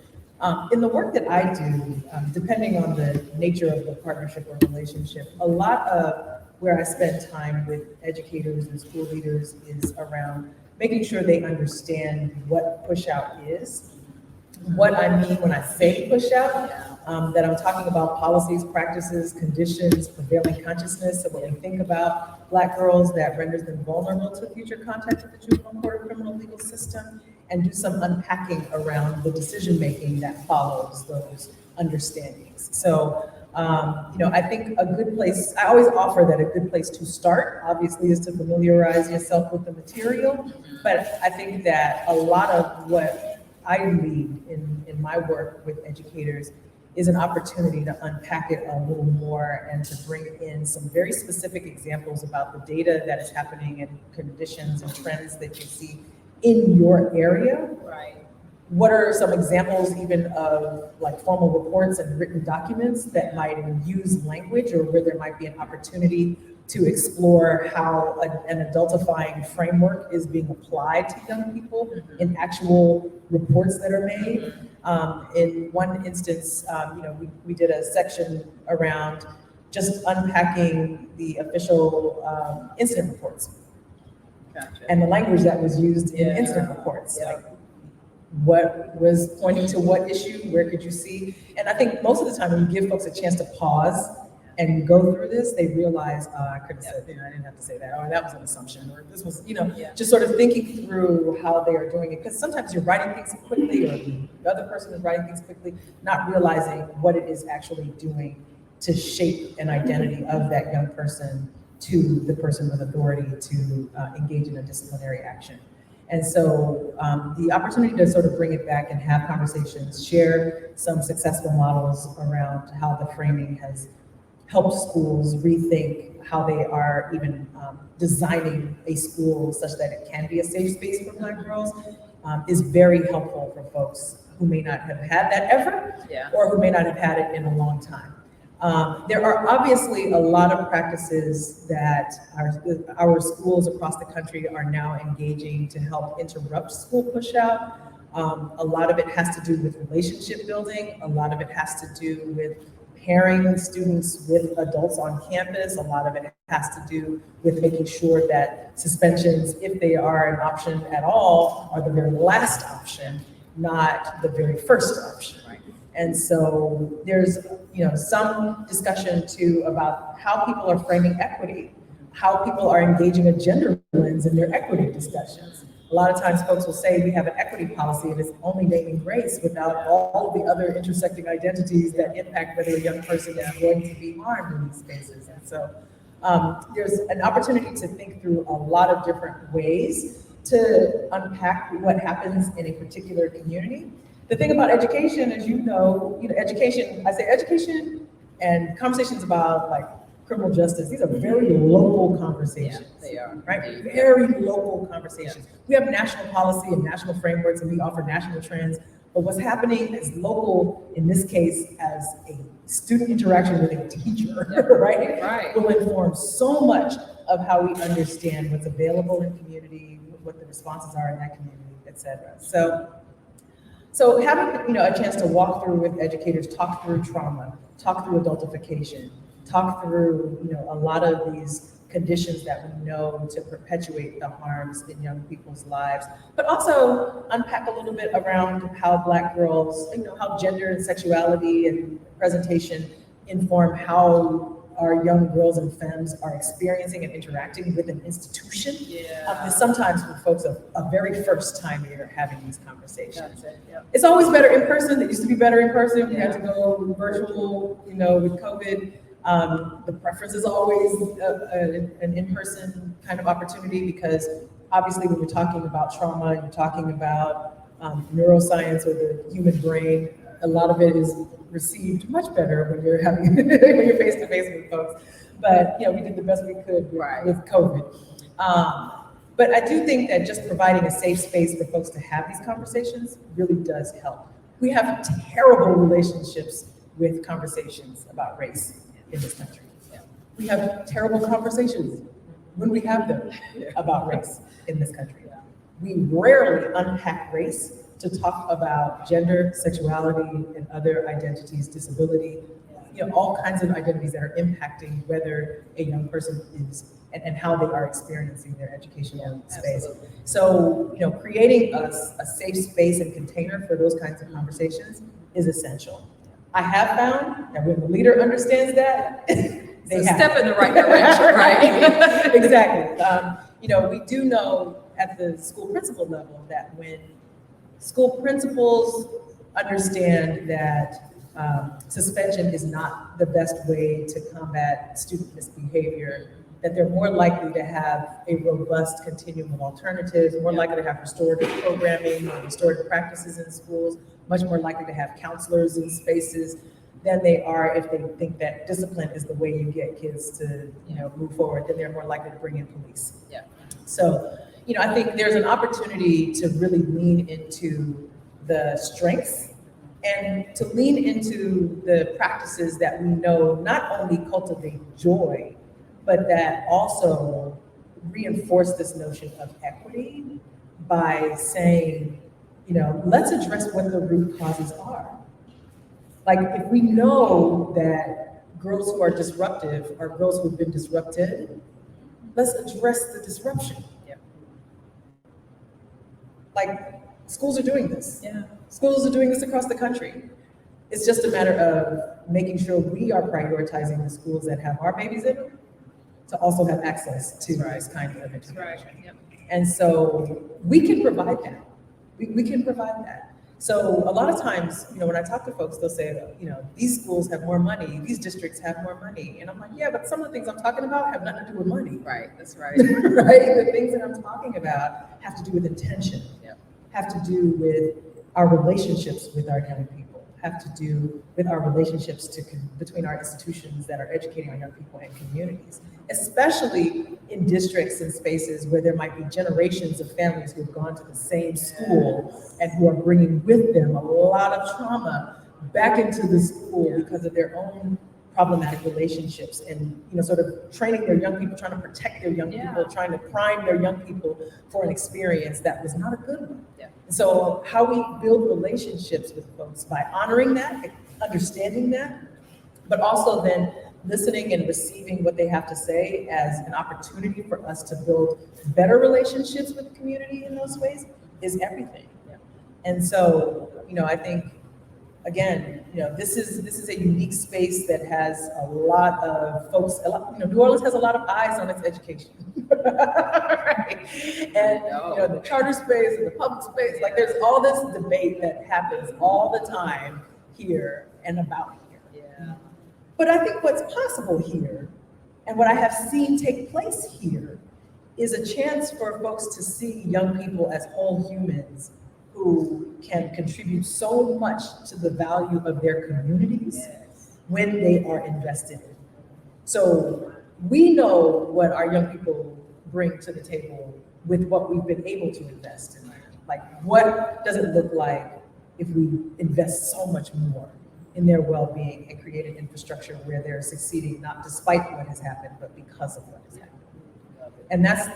In the work that I do, depending on the nature of the partnership or relationship, a lot of where I spend time with educators and school leaders is around making sure they understand what push out is, what I mean when I say push out, that I'm talking about policies, practices, conditions, prevailing consciousness. So when we think about Black girls, that renders them vulnerable to future contact with the juvenile court or criminal legal system, and do some unpacking around the decision-making that follows those understandings. So, I think a good place, I always offer that a good place to start, obviously, is to familiarize yourself with the material. But I think that a lot of what I lead in my work with educators is an opportunity to unpack it a little more and to bring in some very specific examples about the data that is happening and conditions and trends that you see in your area. Right. What are some examples even of like formal reports and written documents that might use language, or where there might be an opportunity to explore how an adultifying framework is being applied to young people in actual reports that are made. In one instance, we did a section around just unpacking the official incident reports. Gotcha. And the language that was used in incident reports. Like, what was pointing to what issue, where could you see? And I think most of the time when you give folks a chance to pause and go through this, they realize, I could have said, I didn't have to say that, or that was an assumption, or this was, just sort of thinking through how they are doing it. Because sometimes you're writing things quickly, or the other person is writing things quickly, not realizing what it is actually doing to shape an identity of that young person to the person with authority to engage in a disciplinary action. And so the opportunity to sort of bring it back and have conversations, share some successful models around how the framing has helped schools rethink how they are even designing a school such that it can be a safe space for Black girls is very helpful for folks who may not have had that effort, or who may not have had it in a long time. There are obviously a lot of practices that our schools across the country are now engaging to help interrupt school push out. A lot of it has to do with relationship building. A lot of it has to do with pairing students with adults on campus. A lot of it has to do with making sure that suspensions, if they are an option at all, are the very last option, not the very first option. And so there's, some discussion too about how people are framing equity, how people are engaging a gender lens in their equity discussions. A lot of times folks will say we have an equity policy and it's only naming race without all of the other intersecting identities that impact whether a young person is going to be harmed in these spaces. And so there's an opportunity to think through a lot of different ways to unpack what happens in a particular community. The thing about education, as education, I say education and conversations about like criminal justice, these are very local conversations. Yeah, they are. Right? Very local conversations. We have national policy and national frameworks, and we offer national trends, But what's happening is local, in this case, as a student interaction with a teacher, right? Right. Will inform so much of how we understand what's available in community, what the responses are in that community, et cetera. So having, a chance to walk through with educators, talk through trauma, talk through adultification, talk through, a lot of these conditions that we know to perpetuate the harms in young people's lives, but also unpack a little bit around how Black girls, how gender and sexuality and presentation inform how our young girls and femmes are experiencing and interacting with an institution. And sometimes for folks a very first time here having these conversations. It's always better in person. It used to be better in person. We had to go virtual, with COVID. The preference is always an in-person kind of opportunity, because obviously when you're talking about trauma and you're talking about neuroscience or the human brain, a lot of it is received much better when you're having when you're face to face with folks. But we did the best we could with COVID. But I do think that just providing a safe space for folks to have these conversations really does help. We have terrible relationships with conversations about race in this country. We have terrible conversations when we have them about race in this country. We rarely unpack race to talk about gender, sexuality, and other identities, disability, all kinds of identities that are impacting whether a young person is and how they are experiencing their educational space. So, creating a safe space and container for those kinds of conversations is essential. I have found that when the leader understands that, they step in the right direction, right? Exactly. We do know at the school principal level that when school principals understand that suspension is not the best way to combat student misbehavior, that they're more likely to have a robust continuum of alternatives, more likely to have restorative programming or restorative practices in schools, much more likely to have counselors in spaces than they are if they think that discipline is the way you get kids to, move forward. Then they're more likely to bring in police. So, I think there's an opportunity to really lean into the strengths and to lean into the practices that we know not only cultivate joy, but that also reinforce this notion of equity by saying, let's address what the root causes are. Like, if we know that girls who are disruptive are girls who have been disrupted, let's address the disruption. Like, schools are doing this. Schools are doing this across the country. It's just a matter of making sure we are prioritizing the schools that have our babies in them to also have access to this kind of interaction. And so we can provide that. We can provide that. So a lot of times, when I talk to folks, they'll say, these schools have more money, these districts have more money. And I'm like, yeah, but some of the things I'm talking about have nothing to do with money. Right, that's right. Right? The things that I'm talking about have to do with intention, have to do with our relationships with our young people, have to do with our relationships between our institutions that are educating our young people and communities, especially in districts and spaces where there might be generations of families who have gone to the same school and who are bringing with them a lot of trauma back into the school because of their own problematic relationships, and sort of training their young people, trying to protect their young people, trying to prime their young people for an experience that was not a good one. And so how we build relationships with folks by honoring that, understanding that, but also then listening and receiving what they have to say as an opportunity for us to build better relationships with the community in those ways is everything. And so, I think, again, this is a unique space that has a lot of folks. New Orleans has a lot of eyes on its education, right? And the charter space and the public space. Like, there's all this debate that happens all the time here and about here. But I think what's possible here, and what I have seen take place here, is a chance for folks to see young people as whole humans who can contribute so much to the value of their communities when they are invested in. So we know what our young people bring to the table with what we've been able to invest in. Like, what does it look like if we invest so much more in their well-being and create an infrastructure where they're succeeding, not despite what has happened, but because of what has happened. And that's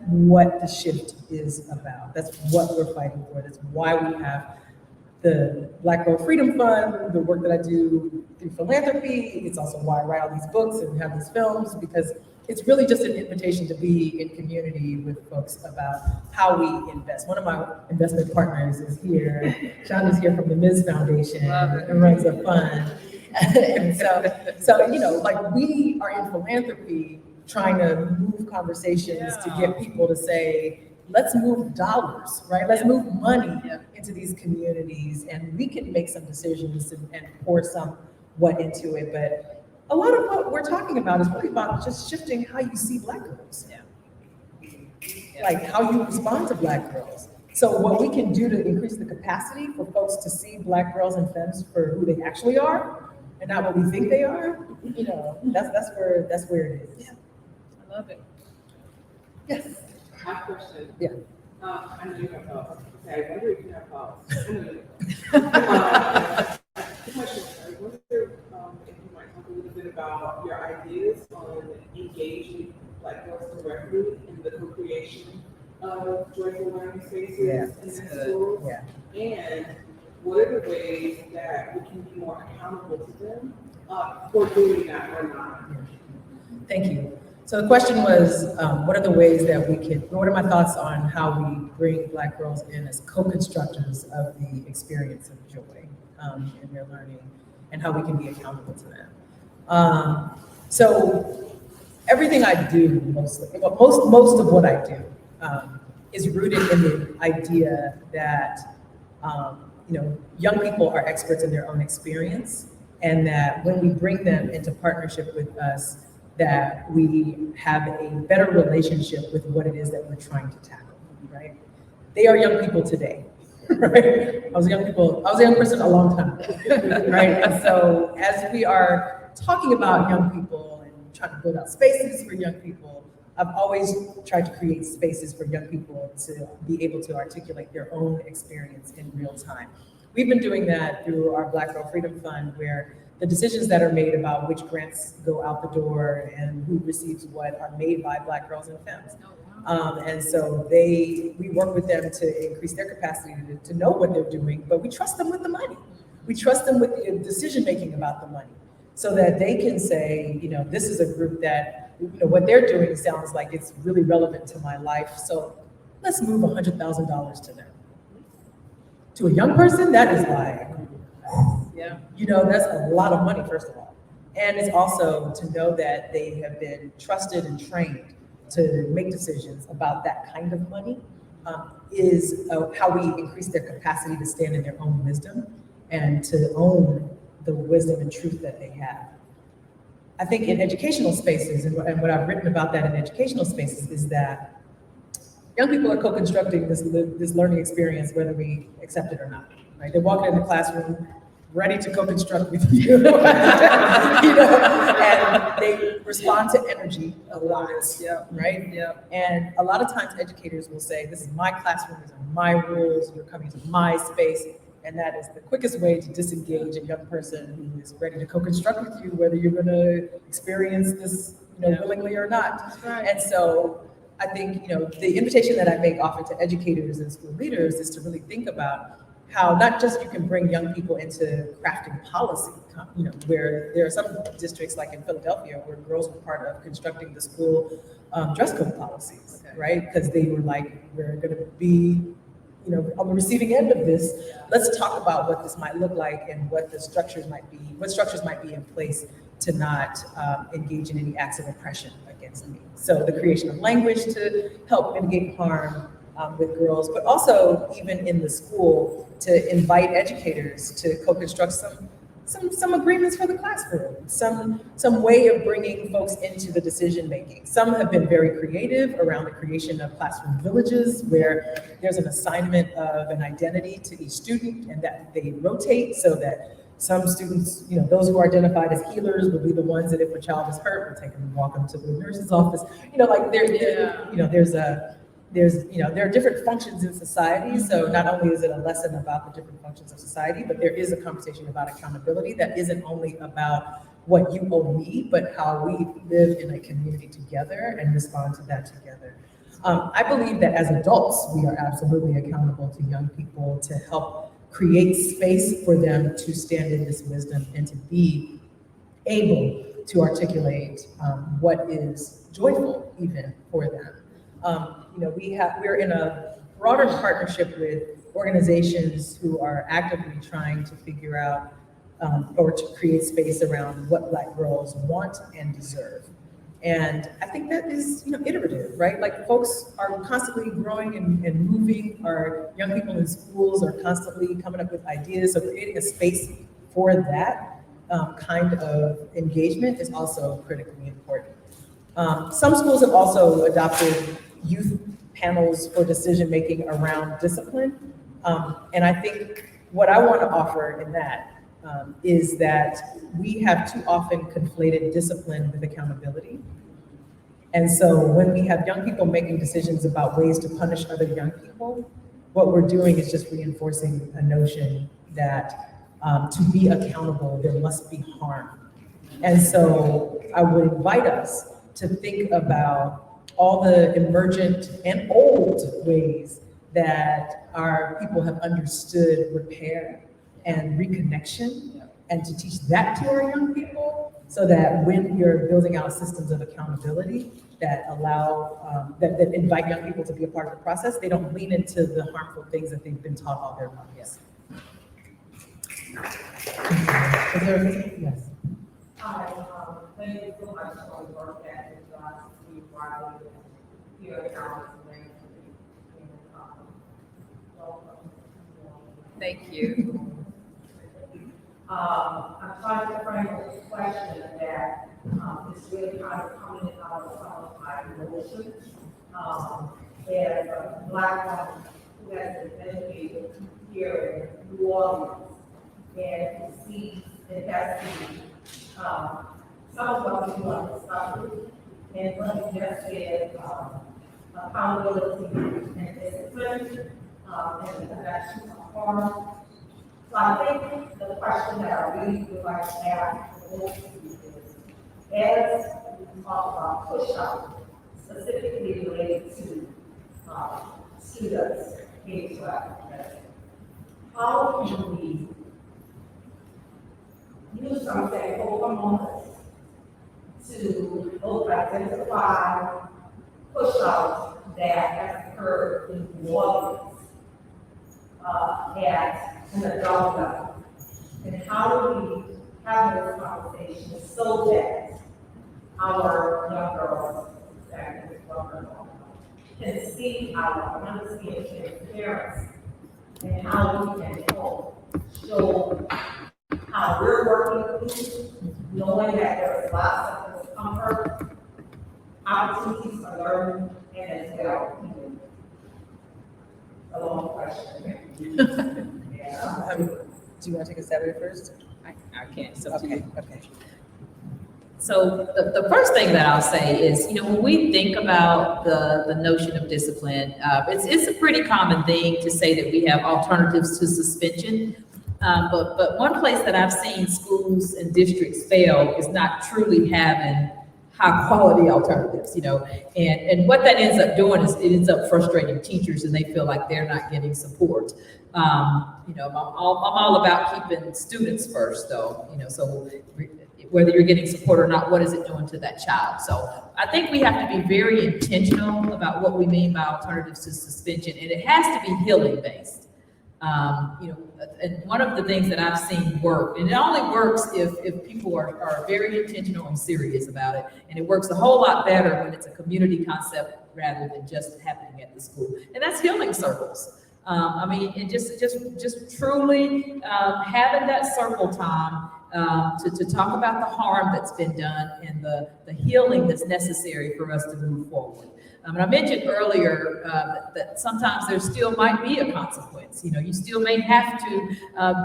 what the shift is about. That's what we're fighting for. That's why we have the Black Girl Freedom Fund, the work that I do through philanthropy. It's also why I write all these books and have these films, because it's really just an invitation to be in community with folks about how we invest. One of my investment partners is here. Sean is here from the Ms. Foundation and runs a fund. And so, you know, like we are in philanthropy trying to move conversations to get people to say, let's move dollars, right? Let's move money into these communities, and we can make some decisions and pour some what into it. But a lot of what we're talking about is really about just shifting how you see Black girls. Like how you respond to Black girls. So what we can do to increase the capacity for folks to see Black girls and femmes for who they actually are, and not what we think they are, you know, that's where it is. Yeah. I love it. Yes. My question. Yeah. I know you have thoughts. Okay, I wonder if you have thoughts. I know you the question, I wonder if you might talk a little bit about your ideas on engaging Black girls directly in the co-creation of joyful learning spaces in their schools. Yeah. And what are the ways that we can be more accountable to them for doing that or not? Thank you. So the question was, what are the ways that what are my thoughts on how we bring Black girls in as co-constructors of the experience of joy in their learning, and how we can be accountable to them. So everything I do, most of what I do is rooted in the idea that young people are experts in their own experience, and that when we bring them into partnership with us, that we have a better relationship with what it is that we're trying to tackle, right? They are young people today, right? I was a young person a long time ago, right? And so as we are talking about young people and trying to build out spaces for young people, I've always tried to create spaces for young people to be able to articulate their own experience in real time. We've been doing that through our Black Girl Freedom Fund, where the decisions that are made about which grants go out the door and who receives what are made by Black girls and femmes. And so we work with them to increase their capacity to know what they're doing, but we trust them with the money. We trust them with the decision-making about the money, so that they can say, this is a group that, what they're doing sounds like it's really relevant to my life, so let's move $100,000 to them. To a young person, that is like, that's a lot of money, first of all. And it's also to know that they have been trusted and trained to make decisions about that kind of money is how we increase their capacity to stand in their own wisdom and to own the wisdom and truth that they have. I think in educational spaces, and what I've written about that in educational spaces, is that young people are co-constructing this learning experience, whether we accept it or not, right? They walk in the classroom ready to co-construct with you, and they respond to energy a lot, right? And a lot of times educators will say, this is my classroom, these are my rules, you're coming to my space, and that is the quickest way to disengage a young person who is ready to co-construct with you, whether you're gonna experience this, willingly or not. That's right. And so I think, the invitation that I make often to educators and school leaders is to really think about how not just you can bring young people into crafting policy, where there are some districts like in Philadelphia where girls were part of constructing the school dress code policies, right? Because they were like, we're gonna be, on the receiving end of this, let's talk about what this might look like and what the structures might be, in place to not engage in any acts of oppression against me. So the creation of language to help mitigate harm with girls, but also even in the school to invite educators to co-construct some agreements for the classroom, some way of bringing folks into the decision making. Some have been very creative around the creation of classroom villages, where there's an assignment of an identity to each student, and that they rotate so that some students, those who are identified as healers will be the ones that if a child is hurt, we'll take them and walk them to the nurse's office. there's, there are different functions in society. So not only is it a lesson about the different functions of society, but there is a conversation about accountability that isn't only about what you owe me, but how we live in a community together and respond to that together. I believe that as adults, we are absolutely accountable to young people to help create space for them to stand in this wisdom and to be able to articulate what is joyful even for them. We're in a broader partnership with organizations who are actively trying to figure out or to create space around what Black girls want and deserve. And I think that is, iterative, right? Like folks are constantly growing and moving. Our young people in schools are constantly coming up with ideas. So creating a space for that kind of engagement is also critically important. Some schools have also adopted youth panels for decision-making around discipline. And I think what I want to offer in that is that we have too often conflated discipline with accountability. And so when we have young people making decisions about ways to punish other young people, what we're doing is just reinforcing a notion that to be accountable, there must be harm. And so I would invite us to think about all the emergent and old ways that our people have understood repair and reconnection, and to teach that to our young people, so that when you're building out systems of accountability that allow, that invite young people to be a part of the process, they don't lean into the harmful things that they've been taught all their lives. Is there anything? Yes. Hi, thank you so much for the work that you guys do Friday here at Dallas. Thank you. I'm trying to frame this question that is really kind of coming out of some of my emotions. As a Black woman who has been educated here in New Orleans, and who sees and has seen some of what we want to start with, and what you just said, accountability and discipline, and the connection of harm. So I think the question that I really would like to ask the both of you is, as we talk about push-out, specifically related to students, K-12, how can we use some focal moments to both identify push-out that has occurred in New Orleans at an adult level, and how do we have those conversations so that our young girls, can see our understanding parents and how we can help show how we're working through, knowing that there's lots of discomfort, opportunities for learning, and as well, a long question. Do you want to take a stab at it first? I can't. So Okay. So the first thing that I'll say is, when we think about the notion of discipline, it's a pretty common thing to say that we have alternatives to suspension. But one place that I've seen schools and districts fail is not truly having high quality alternatives, and what that ends up doing is it ends up frustrating teachers, and they feel like they're not getting support. I'm all about keeping students first, though, so whether you're getting support or not, what is it doing to that child? So I think we have to be very intentional about what we mean by alternatives to suspension, and it has to be healing based. And one of the things that I've seen work, and it only works if people are very intentional and serious about it, and it works a whole lot better when it's a community concept rather than just happening at the school, and that's healing circles. And just truly having that circle time to talk about the harm that's been done and the healing that's necessary for us to move forward. And I mentioned earlier that sometimes there still might be a consequence. You still may have to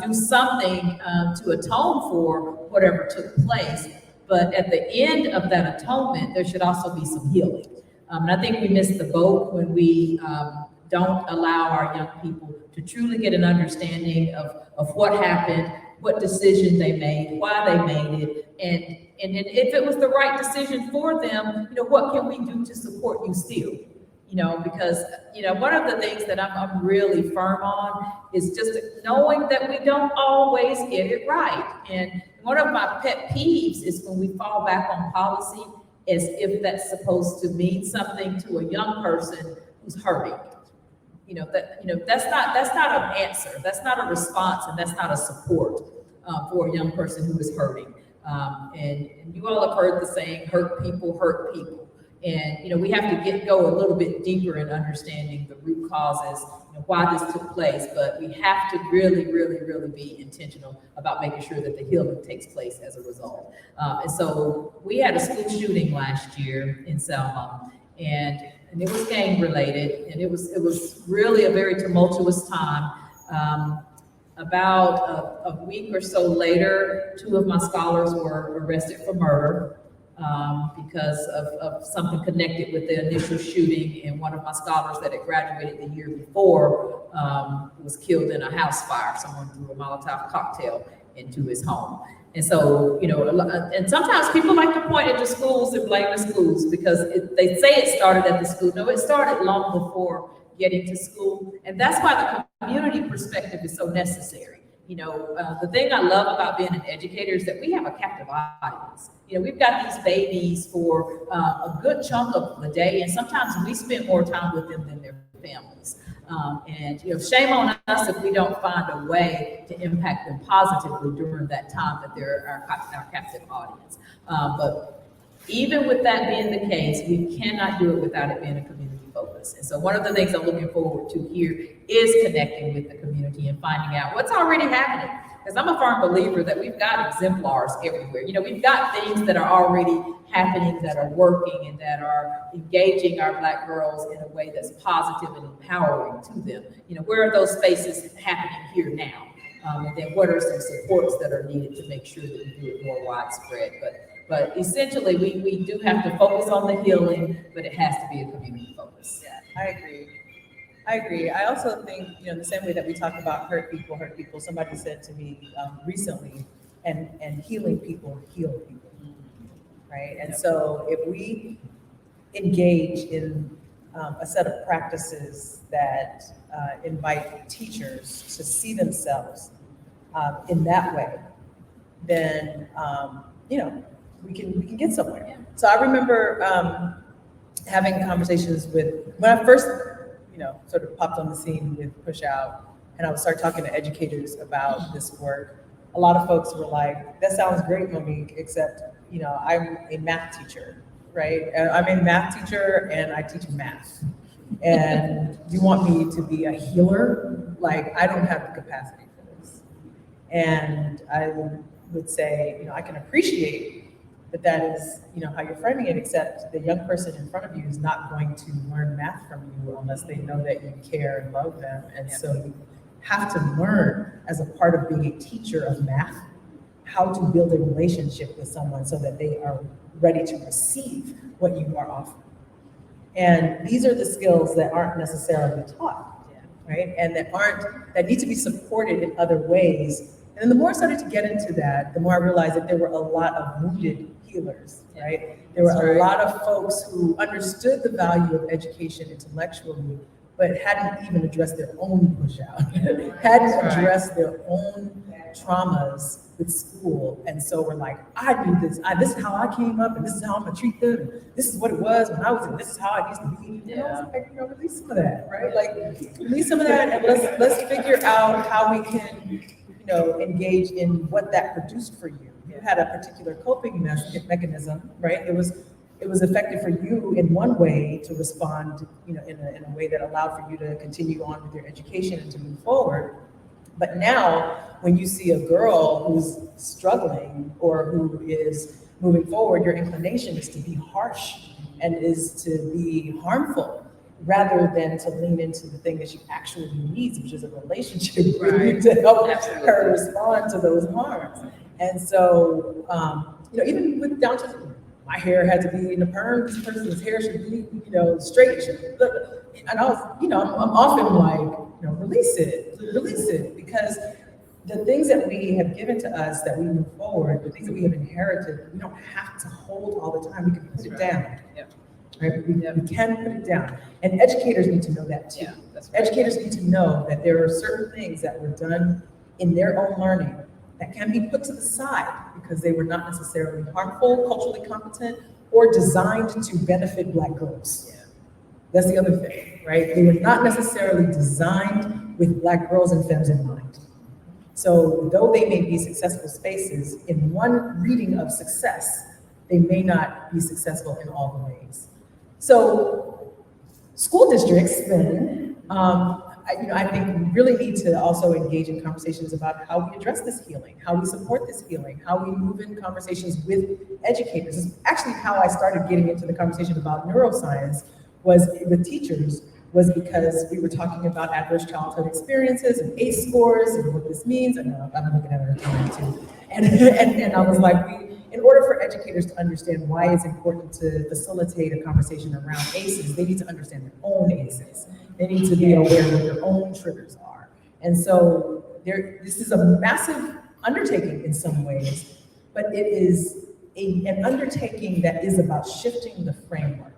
do something to atone for whatever took place. But at the end of that atonement, there should also be some healing. And I think we missed the boat when we don't allow our young people to truly get an understanding of what happened, what decision they made, why they made it, and if it was the right decision for them, what can we do to support you still? Because, one of the things that I'm really firm on is just knowing that we don't always get it right. And one of my pet peeves is when we fall back on policy as if that's supposed to mean something to a young person who's hurting. That's not an answer. That's not a response, and that's not a support for a young person who is hurting. And you all have heard the saying, hurt people hurt people. And, we have to go a little bit deeper in understanding the root causes, why this took place, but we have to really, really, really be intentional about making sure that the healing takes place as a result. And so we had a school shooting last year in Selma, and it was gang related, and it was really a very tumultuous time. About a week or so later, 2 of my scholars were arrested for murder because of something connected with the initial shooting, and one of my scholars that had graduated the year before was killed in a house fire. Someone threw a Molotov cocktail into his home. And so, and sometimes people like to point at the schools and blame the schools because they say it started at the school. No, it started long before getting to school. And that's why the community perspective is so necessary. The thing I love about being an educator is that we have a captive audience. We've got these babies for a good chunk of the day, and sometimes we spend more time with them than their families. And shame on us if we don't find a way to impact them positively during that time that they're our captive audience. But even with that being the case, we cannot do it without it being a community focus. And so one of the things I'm looking forward to here is connecting with the community and finding out what's already happening. Because I'm a firm believer that we've got exemplars everywhere. We've got things that are already happening, that are working, and that are engaging our Black girls in a way that's positive and empowering to them. Where are those spaces happening here now? And then what are some supports that are needed to make sure that we do it more widespread? But essentially, we do have to focus on the healing, but it has to be a community focus. Yeah, I agree. I also think, the same way that we talk about hurt people, somebody said to me recently, and healing people heal people, right? And so if we engage in a set of practices that invite teachers to see themselves in that way, then, we can get somewhere. So I remember having conversations when I first, sort of popped on the scene with Push Out, and I would start talking to educators about this work. A lot of folks were like, that sounds great, Monique, except, I'm a math teacher, right? And I'm a math teacher and I teach math. And you want me to be a healer? Like, I don't have the capacity for this. And I would say, I can appreciate that is, how you're framing it, except the young person in front of you is not going to learn math from you unless they know that you care and love them. And so you have to learn, as a part of being a teacher of math, how to build a relationship with someone so that they are ready to receive what you are offering. And these are the skills that aren't necessarily taught, right? And that need to be supported in other ways. And the more I started to get into that, the more I realized that there were a lot of wounded healers, right? There were a lot of folks who understood the value of education intellectually, but hadn't even addressed their own push out, hadn't addressed their own traumas with school. And so we're like, I do this. This is how I came up, and this is how I'm gonna treat them. And this is what it was when I was, and this is how it used to be. Release some of that, right? Like, release some of that, and let's figure out how we can, engage in what that produced for you. You had a particular coping mechanism, right? It was effective for you in one way to respond, in a way that allowed for you to continue on with your education and to move forward. But now, when you see a girl who's struggling or who is moving forward, your inclination is to be harsh and is to be harmful, rather than to lean into the thing that she actually needs, which is a relationship with you to help her respond to those harms. And so, even with down to my hair had to be in a perm, this person's hair should be, straight. And I was, I'm often like, release it, because the things that we have given to us that we move forward, the things that we have inherited, we don't have to hold all the time. We can put it down. Yeah. Right? We can put it down. And educators need to know that too. Yeah, that's right. Educators need to know that there are certain things that were done in their own learning that can be put to the side because they were not necessarily harmful, culturally competent, or designed to benefit Black girls. Yeah. That's the other thing, right? They were not necessarily designed with Black girls and femmes in mind. So though they may be successful spaces, in one reading of success, they may not be successful in all the ways. So school districts then, I think we really need to also engage in conversations about how we address this healing, how we support this healing, how we move in conversations with educators. It's actually how I started getting into the conversation about neuroscience was with teachers, was because we were talking about adverse childhood experiences and ACE scores and what this means. And I'm looking at her time too. And I was like, in order for educators to understand why it's important to facilitate a conversation around ACEs, they need to understand their own ACEs. They need to be aware of what their own triggers are. And so this is a massive undertaking in some ways, but it is an undertaking that is about shifting the framework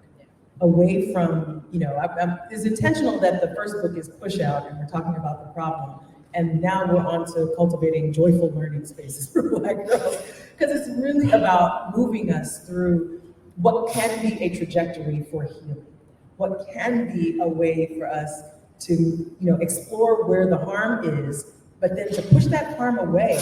away from, it's intentional that the first book is push out and we're talking about the problem. And now we're on to cultivating joyful learning spaces for Black girls. Because it's really about moving us through what can be a trajectory for healing. What can be a way for us to, explore where the harm is, but then to push that harm away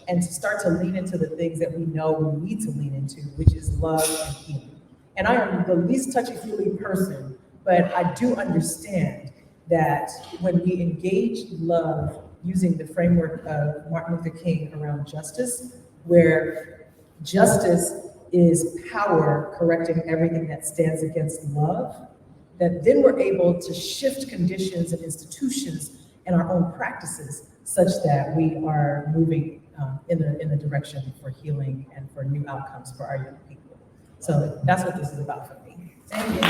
and to start to lean into the things that we know we need to lean into, which is love and healing. And I am the least touchy-feely person, but I do understand that when we engage love using the framework of Martin Luther King around justice, where justice is power correcting everything that stands against love, that then we're able to shift conditions and institutions and our own practices such that we are moving in a direction for healing and for new outcomes for our young people. So that's what this is about for me. Thank you.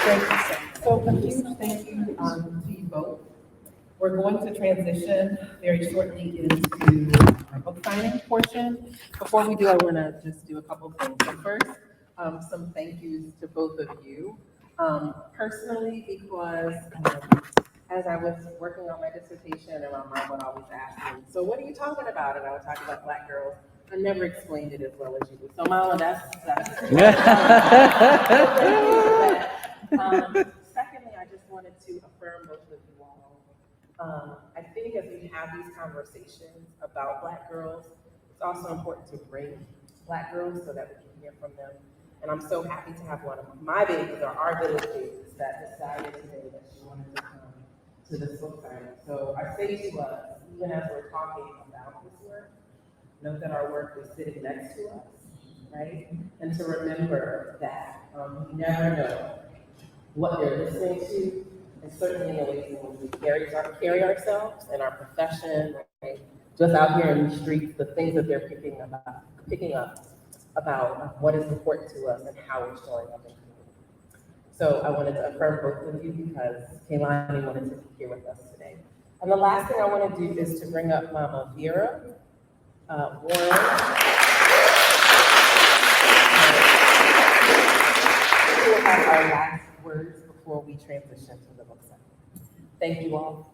Thank you. So a huge thank you to you both. We're going to transition very shortly into our book signing portion. Before we do, I want to just do a couple of things. So first, some thank yous to both of you. Personally, because as I was working on my dissertation, and my mom would always ask me, so what are you talking about? And I would talk about Black girls. I never explained it as well as you do. So Mama, that's secondly, I just wanted to affirm both of you all. I think as we have these conversations about Black girls, it's also important to bring Black girls so that we can hear from them. And I'm so happy to have one of my babies, or our village babies, that decided today that she wanted to come to this book signing. So I say to us, even as we're talking about this work, know that our work is sitting next to us, right? And to remember that we never know what they're listening to, and certainly in the ways in which we carry ourselves and our profession, right? Just out here in the streets, the things that they're picking up about what is important to us and how we're showing up in community. So I wanted to affirm both of you because Kaylani wanted to be here with us today. And the last thing I want to do is to bring up Mama Vera Warren. We will have our last words before we transition to the book signing. Thank you all.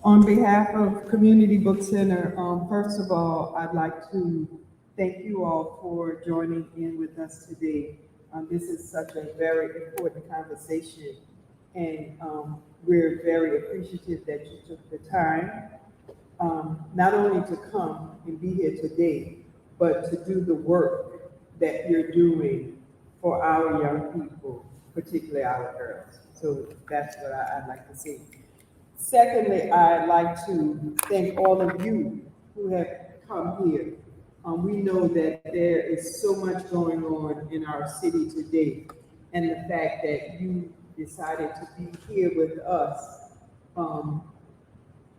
On behalf of Community Book Center, first of all, I'd like to thank you all for joining in with us today. This is such a very important conversation And we're very appreciative that you took the time, not only to come and be here today, but to do the work that you're doing for our young people, particularly our girls. So that's what I'd like to see. Secondly, I'd like to thank all of you who have come here. We know that there is so much going on in our city today, and the fact that you decided to be here with us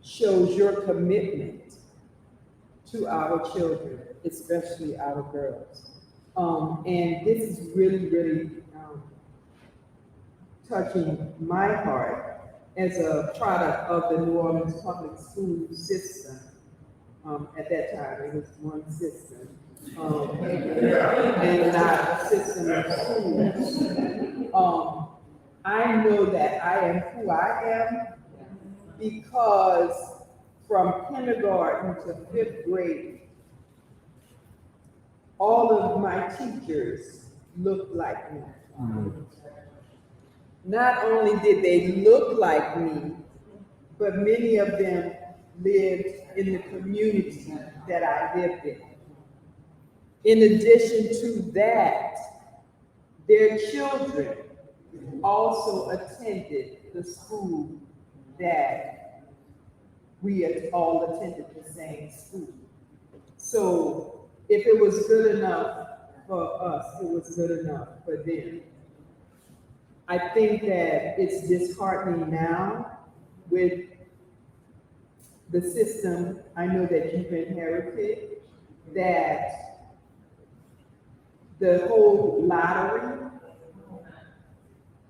shows your commitment to our children, especially our girls. And this is really, really touching my heart as a product of the New Orleans public school system. At that time, it was one system, and not a system of schools. I know that I am who I am because from kindergarten to 5th grade, all of my teachers looked like me. Not only did they look like me, but many of them lived in the community that I lived in. In addition to that, their children also attended the school that we had all attended the same school. So if it was good enough for us, it was good enough for them. I think that it's disheartening now with the system I know that you've inherited, that the whole lottery,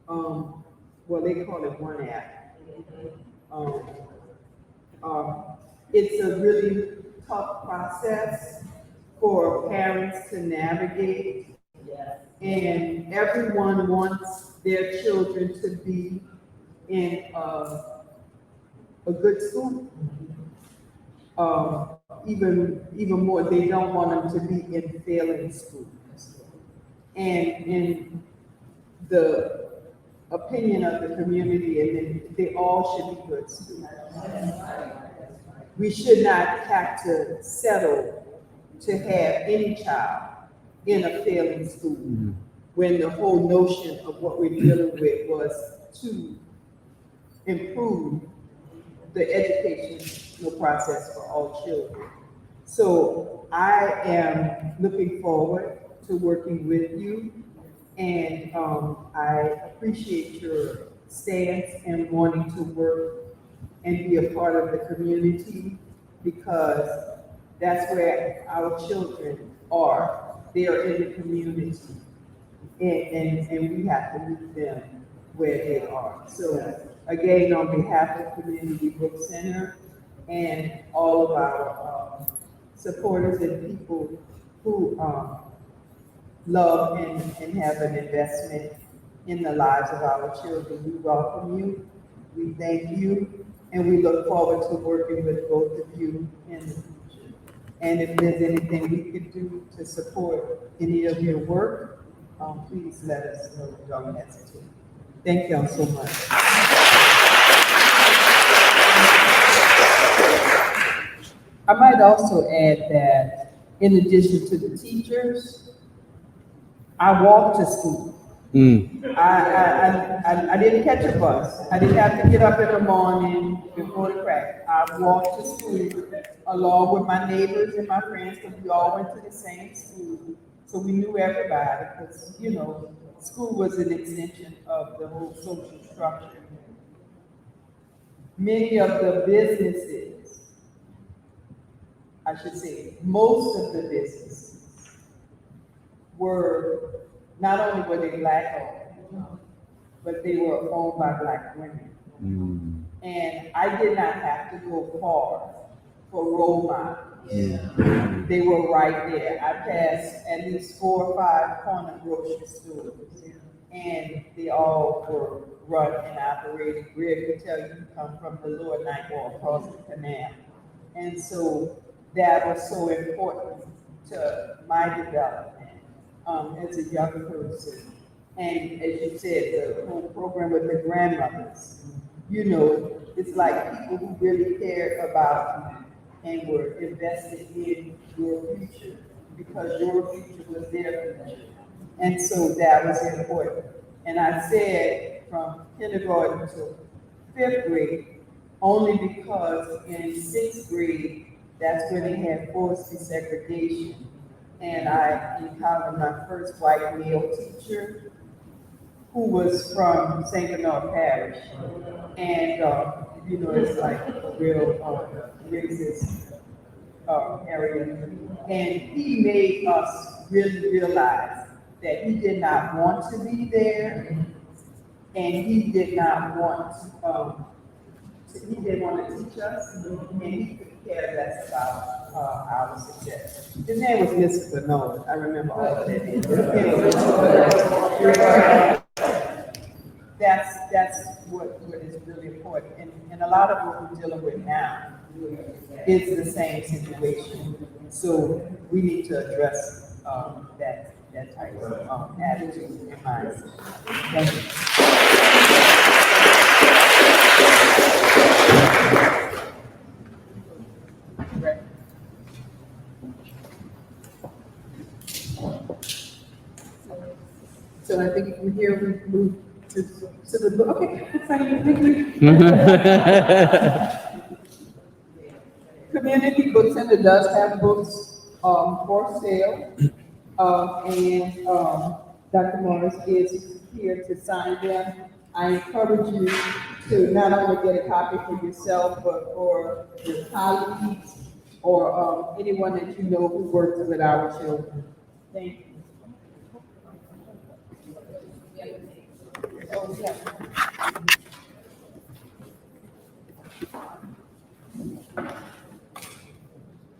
well, they call it one app. It's a really tough process for parents to navigate, and everyone wants their children to be in a good school. Even more, they don't want them to be in failing schools. And in the opinion of the community, and they all should be good schools. We should not have to settle to have any child in a failing school when the whole notion of what we're dealing with was to improve the educational process for all children. So I am looking forward to working with you, and I appreciate your stance and wanting to work and be a part of the community, because that's where our children are. They are in the community, and we have to meet them where they are. So again, on behalf of Community Book Center and all of our supporters and people who love and have an investment in the lives of our children, we welcome you, we thank you, and we look forward to working with both of you in the future. And if there's anything we could do to support any of your work, please let us know. Don't hesitate. Thank y'all so much. I might also add that in addition to the teachers, I walked to school. I didn't catch a bus. I didn't have to get up in the morning before the crack. I walked to school along with my neighbors and my friends, because we all went to the same school. So we knew everybody, because, you know, school was an extension of the whole social structure. Many of the businesses, I should say, most of the businesses were, not only were they Black owned, but they were owned by Black women. And I did not have to go far for role models. They were right there. I passed at least 4 or 5 corner grocery stores, and they all were run and operated. Greg could tell you come from the Lower Ninth Ward across the canal. And so that was so important to my development as a young person. And as you said, the whole program with the grandmothers, you know, it's like people who really cared about and were invested in your future because your future was their future. And so that was important. And I said from kindergarten to fifth grade, only because in sixth grade, that's where they had forced desegregation. And I encountered my first white male teacher who was from St. Bernard Parish. And, you know, it's like a real racist area. And he made us really realize that he did not want to be there, and he did not want he didn't want to teach us, and he could care less about our success. His name was Mr. Bernard. I remember all of that. That's what is really important, and a lot of what we're dealing with now is the same situation. So we need to address that type of attitude and mindset. Thank you. So I think from here we move to the book. Okay, thank you. Community Book Center does have books for sale, and Dr. Morris is here to sign them. I encourage you to not only get a copy for yourself, but for your colleagues or anyone that you know who works with our children. Thank you. Oh, yeah.